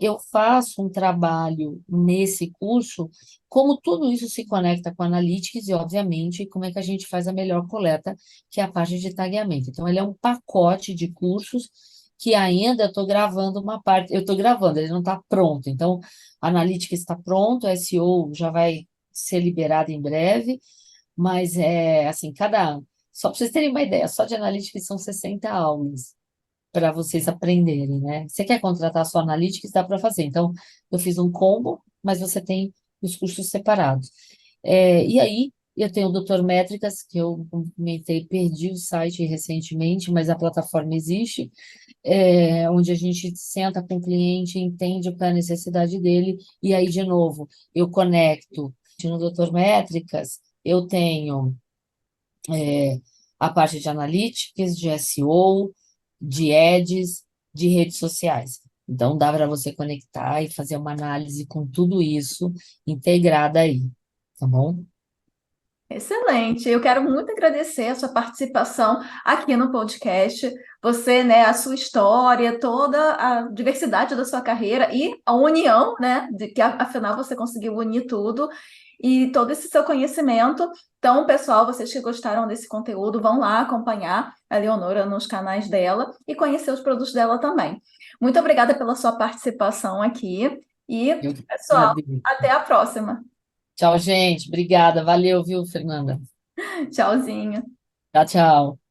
eu faço um trabalho nesse curso, como tudo isso se conecta com Analytics e, obviamente, como é que a gente faz a melhor coleta, que é a parte de tagueamento. Então, ele é um pacote de cursos que ainda estou gravando uma parte, eu estou gravando, ele não está pronto. Então, Analytics está pronto, SEO já vai ser liberado em breve, Mas assim, só para vocês terem uma ideia, só de analytics são 60 aulas para vocês aprenderem, né? Você quer contratar só analytics, dá para fazer. Então, eu fiz um combo, mas você tem os cursos separados. E aí, eu tenho o Doutor Métricas, que eu comentei, perdi o site recentemente, mas a plataforma existe, onde a gente senta com o cliente, entende qual é a necessidade dele, e aí, de novo, eu conecto. No Doutor Métricas, eu tenho a parte de analytics, de SEO, de ads, de redes sociais. Então, dá para você conectar e fazer uma análise com tudo isso integrada aí, tá bom? Excelente. Eu quero muito agradecer a sua participação aqui no podcast. Você, né, a sua história, toda a diversidade da sua carreira e a união, né, de que afinal você conseguiu unir tudo e todo esse seu conhecimento. Então, pessoal, vocês que gostaram desse conteúdo, vão lá acompanhar a Leonora nos canais dela e conhecer os produtos dela também. Muito obrigada pela sua participação aqui e, Eu que pessoal, agradeço. até a próxima. Tchau, gente. Obrigada. Valeu, viu, Fernanda? Tchauzinho. Tchau, tchau.